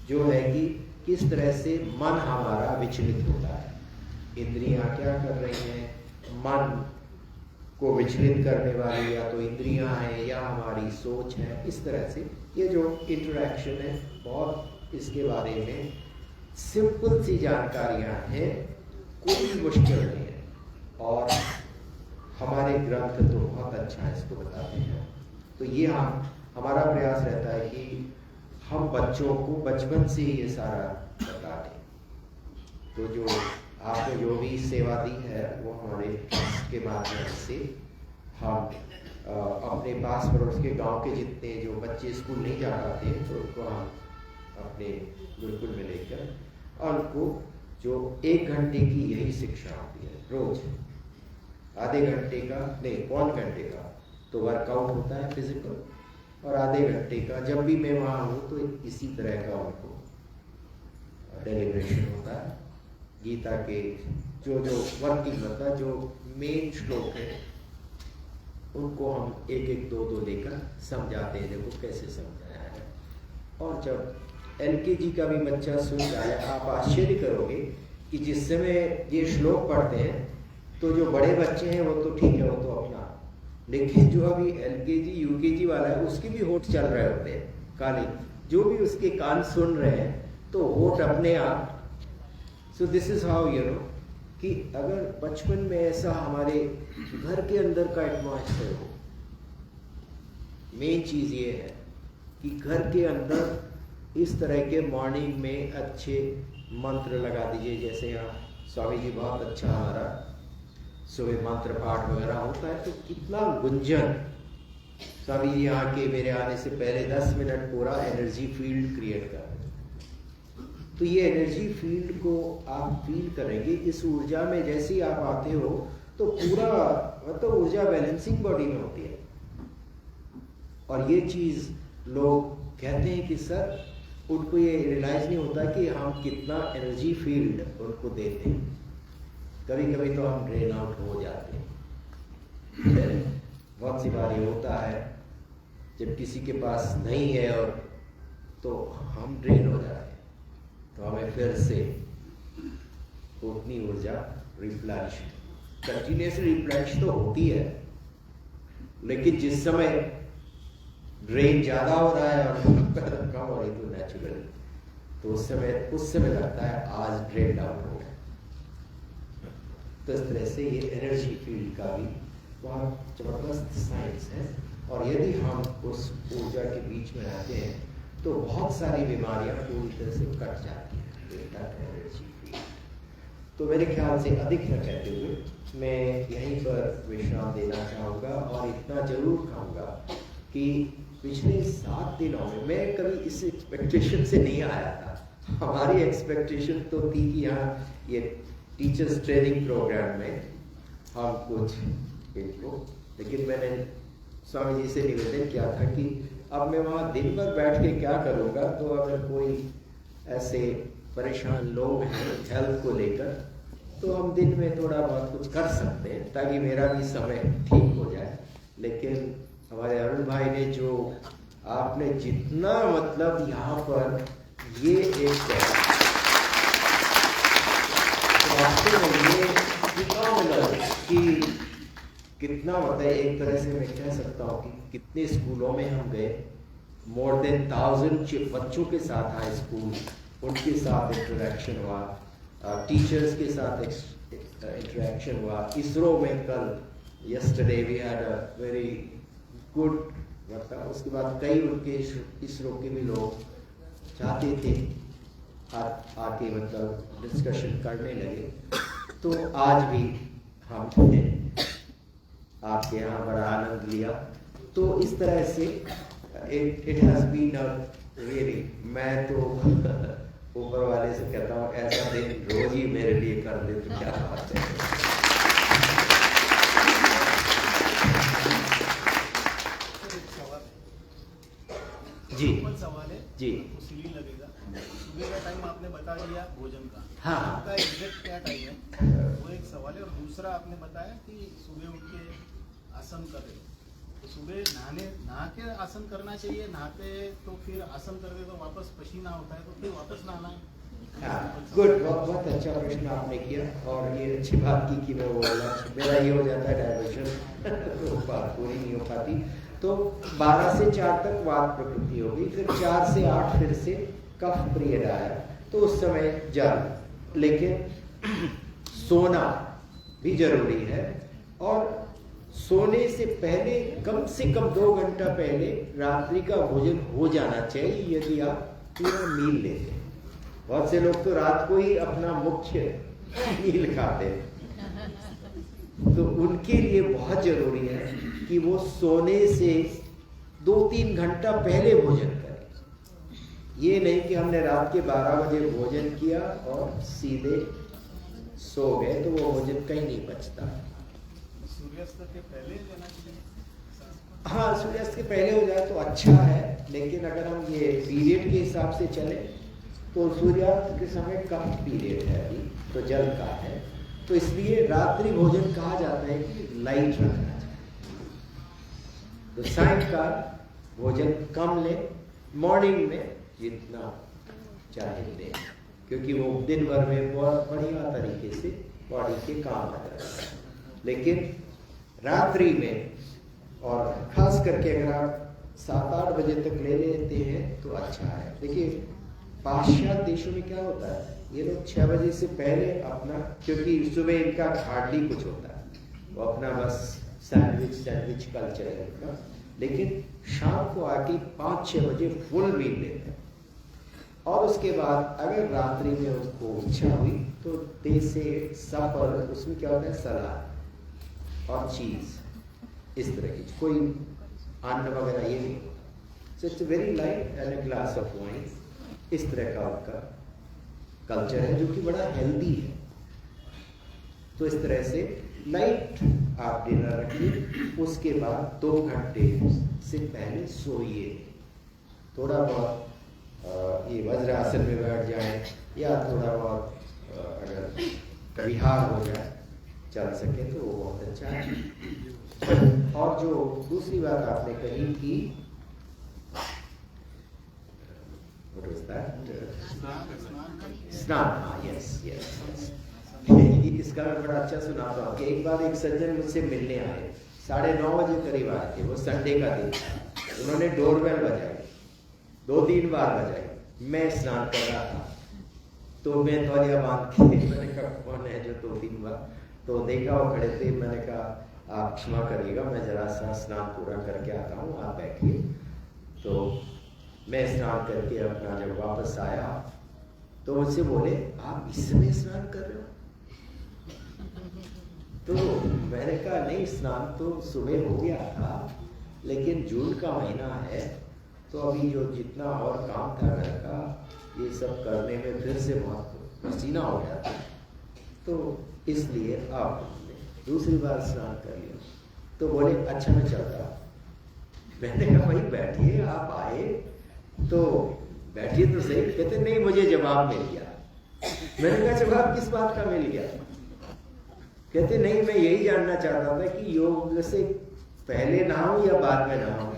जो है कि किस तरह से मन हमारा विचलित होता है, इंद्रियां क्या कर रही हैं, मन को विचलित करने वाली या तो इंद्रियां हैं या हमारी सोच है। इस तरह से ये जो इंटरेक्शन है बहुत इसके बारे में सिंपल सी जानकारियां हैं, कोई मुश्किल नहीं है और हमारे ग्रंथ तो बहुत अच्छा इसको बताते हैं। तो ये हमारा प्रयास रहता है कि हम बच्चों को बचपन से ही ये सारा बता दें। तो जो आपने जो भी सेवा दी है वो हमारे ट्रस्ट के माध्यम से हम अपने पास पड़ोस के गांव के जितने जो बच्चे स्कूल नहीं जा पाते हैं तो उनको हम अपने गुरुकुल में लेकर और उनको जो 1 घंटे की यही शिक्षा होती है, रोज आधे घंटे का नहीं 1 घंटे का तो वर्कआउट होता है फिजिकल, और आधे घंटे का जब भी मैं वहाँ हूँ तो इसी तरह का उनको डेलिब्रेशन होता है। गीता के जो वर्किंग मतलब जो मेन श्लोक है उनको हम 1-1, 2-2 लेकर समझाते हैं, देखो कैसे समझाया है। और जब LKG का भी बच्चा सुन रहा है, आप आश्चर्य करोगे कि जिस समय ये श्लोक पढ़ते हैं तो जो बड़े बच्चे हैं वो तो ठीक है, वो तो अपना, लेकिन जो अभी LKG UKG वाला है उसके भी होठ चल रहे होते हैं काली, जो भी उसके कान सुन रहे हैं तो होठ अपने आप। So this is how you know कि अगर बचपन में ऐसा हमारे घर के अंदर का एटमॉस्फेयर हो, मेन चीज़ ये है कि घर के अंदर इस तरह के मॉर्निंग में अच्छे मंत्र लगा दीजिए। जैसे यहाँ स्वामी जी बहुत अच्छा हमारा सुबह मंत्र पाठ वगैरह होता है, तो कितना गुंजन। स्वामी जी यहाँ के मेरे आने से पहले 10 मिनट पूरा एनर्जी फील्ड क्रिएट कर, तो ये एनर्जी फील्ड को आप फील करेंगे। इस ऊर्जा में जैसे ही आप आते हो तो पूरा मतलब ऊर्जा बैलेंसिंग बॉडी में होती है। और ये चीज़ लोग कहते हैं कि सर उनको ये रियलाइज नहीं होता कि हम कितना एनर्जी फील्ड उनको देते हैं। कभी कभी तो हम ड्रेन आउट हो जाते हैं। बहुत सी बार ये होता है जब किसी के पास नहीं है और तो हम ड्रेन हो जाते हैं, तो हमें फिर से उतनी ऊर्जा रिप्लेनिश, कंटिन्यूस रिप्लेनिश तो होती है, लेकिन जिस समय ड्रेन ज़्यादा हो रहा है और कम हो रही तो नेचुरली तो उस समय लगता है आज ड्रेन डाउन हो गया। तो इस तरह से ये एनर्जी फील्ड का भी बहुत जबरदस्त साइंस है। और यदि हम उस ऊर्जा के बीच में रहते हैं तो बहुत सारी बीमारियां पूरी तरह से कट जाती हैं। Energy field. तो मेरे ख्याल से अधिक न कहते हुए मैं यहीं पर विश्राम देना चाहूँगा और इतना जरूर कहूँगा कि पिछले 7 दिनों में मैं कभी इस एक्सपेक्टेशन से नहीं आया था। हमारी एक्सपेक्टेशन तो थी कि यहाँ ये टीचर्स ट्रेनिंग प्रोग्राम में हम कुछ इनको, लेकिन मैंने स्वामी जी से निवेदन किया था कि अब मैं वहाँ दिन भर बैठ के क्या करूँगा। तो अगर कोई ऐसे परेशान लोग हैं हेल्थ को लेकर तो हम दिन में थोड़ा बहुत कुछ कर सकते हैं ताकि मेरा भी समय ठीक हो जाए। लेकिन हमारे अरुण भाई ने जो आपने जितना मतलब यहाँ पर ये एक वास्तव में ये कि कितना मतलब एक तरह से मैं कह सकता हूँ कि कितने स्कूलों में हम गए, मोर देन 1000 बच्चों के साथ हाई स्कूल, उनके साथ इंटरेक्शन हुआ, टीचर्स के साथ इंटरेक्शन हुआ। इसरो में कल yesterday we had a very good, मतलब उसके बाद कई उनके इसरो के भी लोग चाहते थे आके मतलब डिस्कशन करने लगे। तो आज भी हमने आपके यहाँ बड़ा आनंद लिया। तो इस तरह से it has been a really, मैं तो ऊपर वाले से कहता हूँ ऐसा दिन रोज ही मेरे लिए कर दे तो क्या बात है। जी सवाल है जी उसी लगेगा। सुबह का टाइम आपने बता दिया भोजन का, हाँ। आपका एग्जैक्ट क्या टाइम है वो एक सवाल है। और दूसरा आपने बताया कि सुबह उठ के आसन करे, तो सुबह नहा के आसन करना चाहिए। नहाते तो फिर आसन करते तो वापस पसीना होता है तो फिर वापस नहाना है। गुड, बहुत अच्छा प्रश्न आपने किया और ये अच्छी बात की कि मैं बोला मेरा ये हो जाता है डाइवर्शन तो बात पूरी नहीं हो पाती। तो 12 से 4 तक वात प्रकृति होगी, फिर 4 से 8 फिर से कफ पीरियड आया तो उस समय जल। लेकिन सोना भी जरूरी है और सोने से पहले कम से कम 2 घंटा पहले रात्रि का भोजन हो जाना चाहिए यदि आप पूरा मील लेते हैं। बहुत से लोग तो रात को ही अपना मुख्य मील खाते हैं, तो उनके लिए बहुत जरूरी है कि वो सोने से 2-3 घंटा पहले भोजन करें। ये नहीं कि हमने रात के 12 बजे भोजन किया और सीधे सो गए तो वो भोजन कहीं नहीं बचता। सूर्यास्त के पहले लेना चाहिए। हाँ, सूर्यास्त के पहले हो जाए तो अच्छा है, लेकिन अगर हम ये पीरियड के हिसाब से चले तो सूर्यास्त के समय कम पीरियड है अभी, तो जल का है, तो इसलिए रात्रि भोजन कहा जाता है कि लाइट रखना चाहिए। तो सायंकाल भोजन कम ले, मॉर्निंग में जितना चाहे ले, क्योंकि वो दिन भर में बहुत बढ़िया तरीके से बॉडी के काम आ जाता है। लेकिन रात्रि में और खास करके अगर आप 7-8 बजे तक ले लेते हैं तो अच्छा है। देखिए पाश्चात्य देशों में क्या होता है, ये लोग 6 बजे से पहले अपना, क्योंकि सुबह इनका हार्डली कुछ होता है, वो अपना बस सैंडविच कल्चर है इनका, लेकिन शाम को आके 5-6 बजे फुल मील लेते हैं। और उसके बाद अगर रात्रि में उनको इच्छा हुई तो दे से सफर, उसमें क्या होता है सलाद और चीज, इस तरह की कोई अन्न वगैरह ये नहीं। So it's very light and a glass of wine, इस तरह का उनका कल्चर है जो कि बड़ा हेल्दी है। तो इस तरह से लाइट आप डिनर रखिए, उसके बाद 2 घंटे से पहले सोइए। थोड़ा बहुत ये वज्रासन में बैठ जाए या थोड़ा बहुत अगर विहार हो जाए, चल सके तो वो बहुत अच्छा है। और जो दूसरी बात आपने कही कि स्नान, यस इसका मैं बड़ा अच्छा सुनाता हूँ कि एक बार एक सज्जन मुझसे मिलने आए, 9:30 बजे करीब आए थे, वो संडे का दिन था। उन्होंने डोरबेल बजाई, 2-3 बार बजाई, मैं स्नान कर रहा था तो मैं तौलिया बांध के मैंने कहा कौन है जो 2-3 बार तो देखा वो खड़े थे। मैंने कहा आप क्षमा करिएगा, मैं जरा सा स्नान पूरा करके आता हूँ, आप बैठिए। तो मैं स्नान करके अपना जब वापस आया तो मुझसे बोले आप इस समय स्नान कर रहे हो? तो मैंने कहा नहीं, स्नान तो सुबह हो गया था, लेकिन जून का महीना है तो अभी जो जितना और काम था घर का ये सब करने में फिर से बहुत पसीना हो गया था, तो इसलिए आप दूसरी बार स्नान कर लिया। तो बोले अच्छा मैं चलता। मैंने कहा भाई बैठिए, आप आए तो बैठिए तो सही। कहते नहीं, मुझे जवाब मिल गया। मैंने कहा जवाब किस बात का मिल गया? कहते नहीं, मैं यही जानना चाहता था कि योग से पहले नहाऊं या बाद में नहाऊं।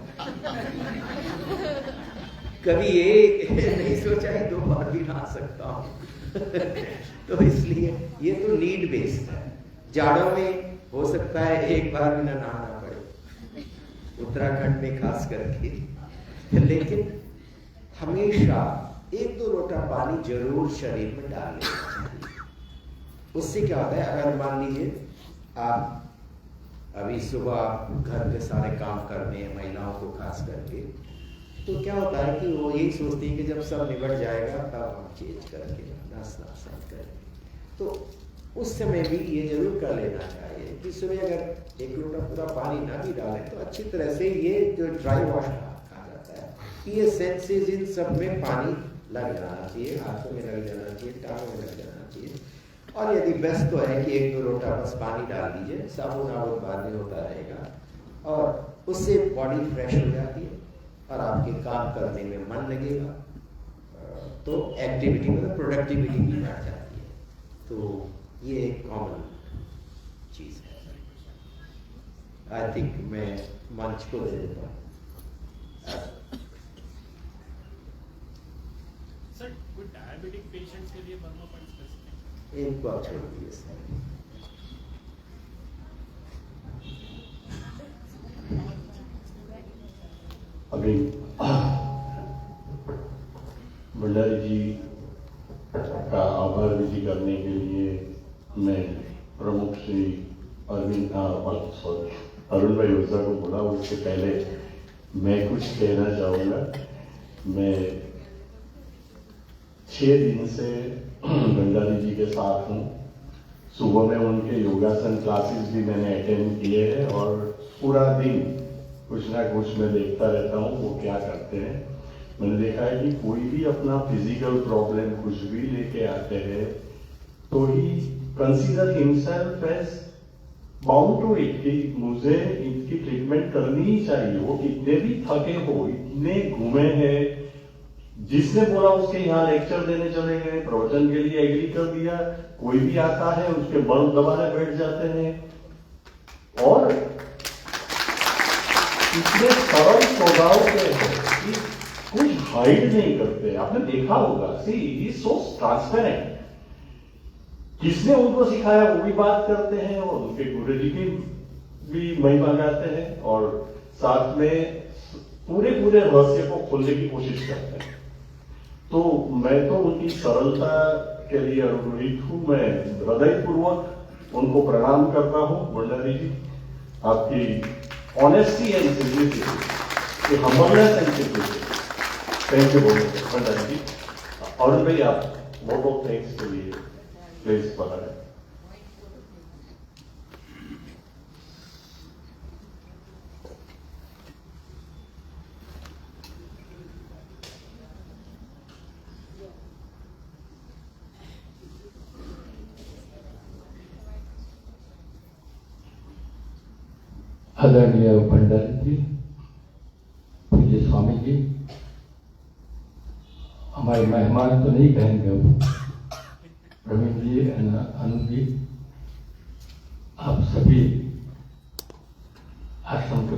कभी ये नहीं सोचा है 2 बार भी नहा सकता हूं। तो इसलिए ये तो नीड बेस्ड है। जाड़ों में हो सकता है 1 बार भी ना नहाना पड़े, उत्तराखंड में खास करके, लेकिन हमेशा 1-2 लोटा पानी जरूर शरीर में डाल लेना चाहिए। उससे क्या होता है, अगर मान लीजिए आप अभी सुबह आप घर के सारे काम करने हैं, महिलाओं को खास करके, तो क्या होता है कि वो यही सोचती है कि जब सब निबट जाएगा तब हम चेंज करके स्नान करेंगे। तो उस समय भी ये जरूर कर लेना चाहिए कि सुबह अगर 1 लोटा पूरा पानी ना भी डालें तो अच्छी तरह से ये जो ड्राई वॉश कहा जाता है, ये सेंसेस इन सब में पानी लग जाना चाहिए, हाथों में लग जाना चाहिए, टांगों में लग जाना चाहिए। और यदि बेस्ट तो है कि 1-2 लोटा बस पानी डाल दीजिए, साबुन बाद में होता रहेगा और उससे बॉडी फ्रेश हो जाती है और आपके काम करने में मन लगेगा, तो एक्टिविटी मतलब प्रोडक्टिविटी भी बढ़ जाती है। तो ये एक कॉमन चीज है। आई थिंक मैं मंच को दे देता हूँ। सर कोई डायबिटिक पेशेंट्स के लिए बर्मा पॉइंट स्पेसिफिक इनको आप छोड़ दीजिए सर। अभी भंडारी जी का आभार विधि करने के लिए मैं प्रमुख श्री अरुण भाई ओझा को बोला। उससे पहले मैं कुछ कहना चाहूँगा। मैं 6 दिन से भंडारी जी के साथ हूँ। सुबह में उनके योगासन क्लासेस भी मैंने अटेंड किए हैं और पूरा दिन कुछ ना कुछ मैं देखता रहता हूँ वो क्या करते हैं। मैंने देखा है कि कोई भी अपना फिजिकल प्रॉब्लम कुछ भी लेके आते हैं तो ही consider himself as bound to it कि मुझे इनकी ट्रीटमेंट करनी ही चाहिए। वो कितने भी थके हो, इतने घूमे हैं, जिसने बोला उसके यहाँ लेक्चर देने चले गए, प्रवचन के लिए एग्री कर दिया, कोई भी आता है उसके बल दबाने बैठ जाते हैं और इतने सरल स्वभाव के हैं कि कुछ हाइड नहीं करते। आपने देखा होगा, सी इज सो ट्रांसपेरेंट। किसने उनको सिखाया वो भी बात करते हैं और उनके गुरु जी की भी महिमा गाते हैं और साथ में पूरे रहस्य को खोलने की कोशिश करते हैं। तो मैं तो उनकी सरलता के लिए अनुग्रहित हूं। मैं हृदयपूर्वक उनको प्रणाम करता हूं। भंडारी जी, आपकी honesty and simplicity, humbleness and simplicity, thank you Bhandari ji. Arun भाई, आप वोट ऑफ थैंक्स के लिए प्लीज पकड़े। आदरणीय भंडारी जी, पूज्य स्वामी जी, हमारे मेहमान तो नहीं कहेंगे वो, प्रवीण जी, अनु जी, आप सभी आश्रम के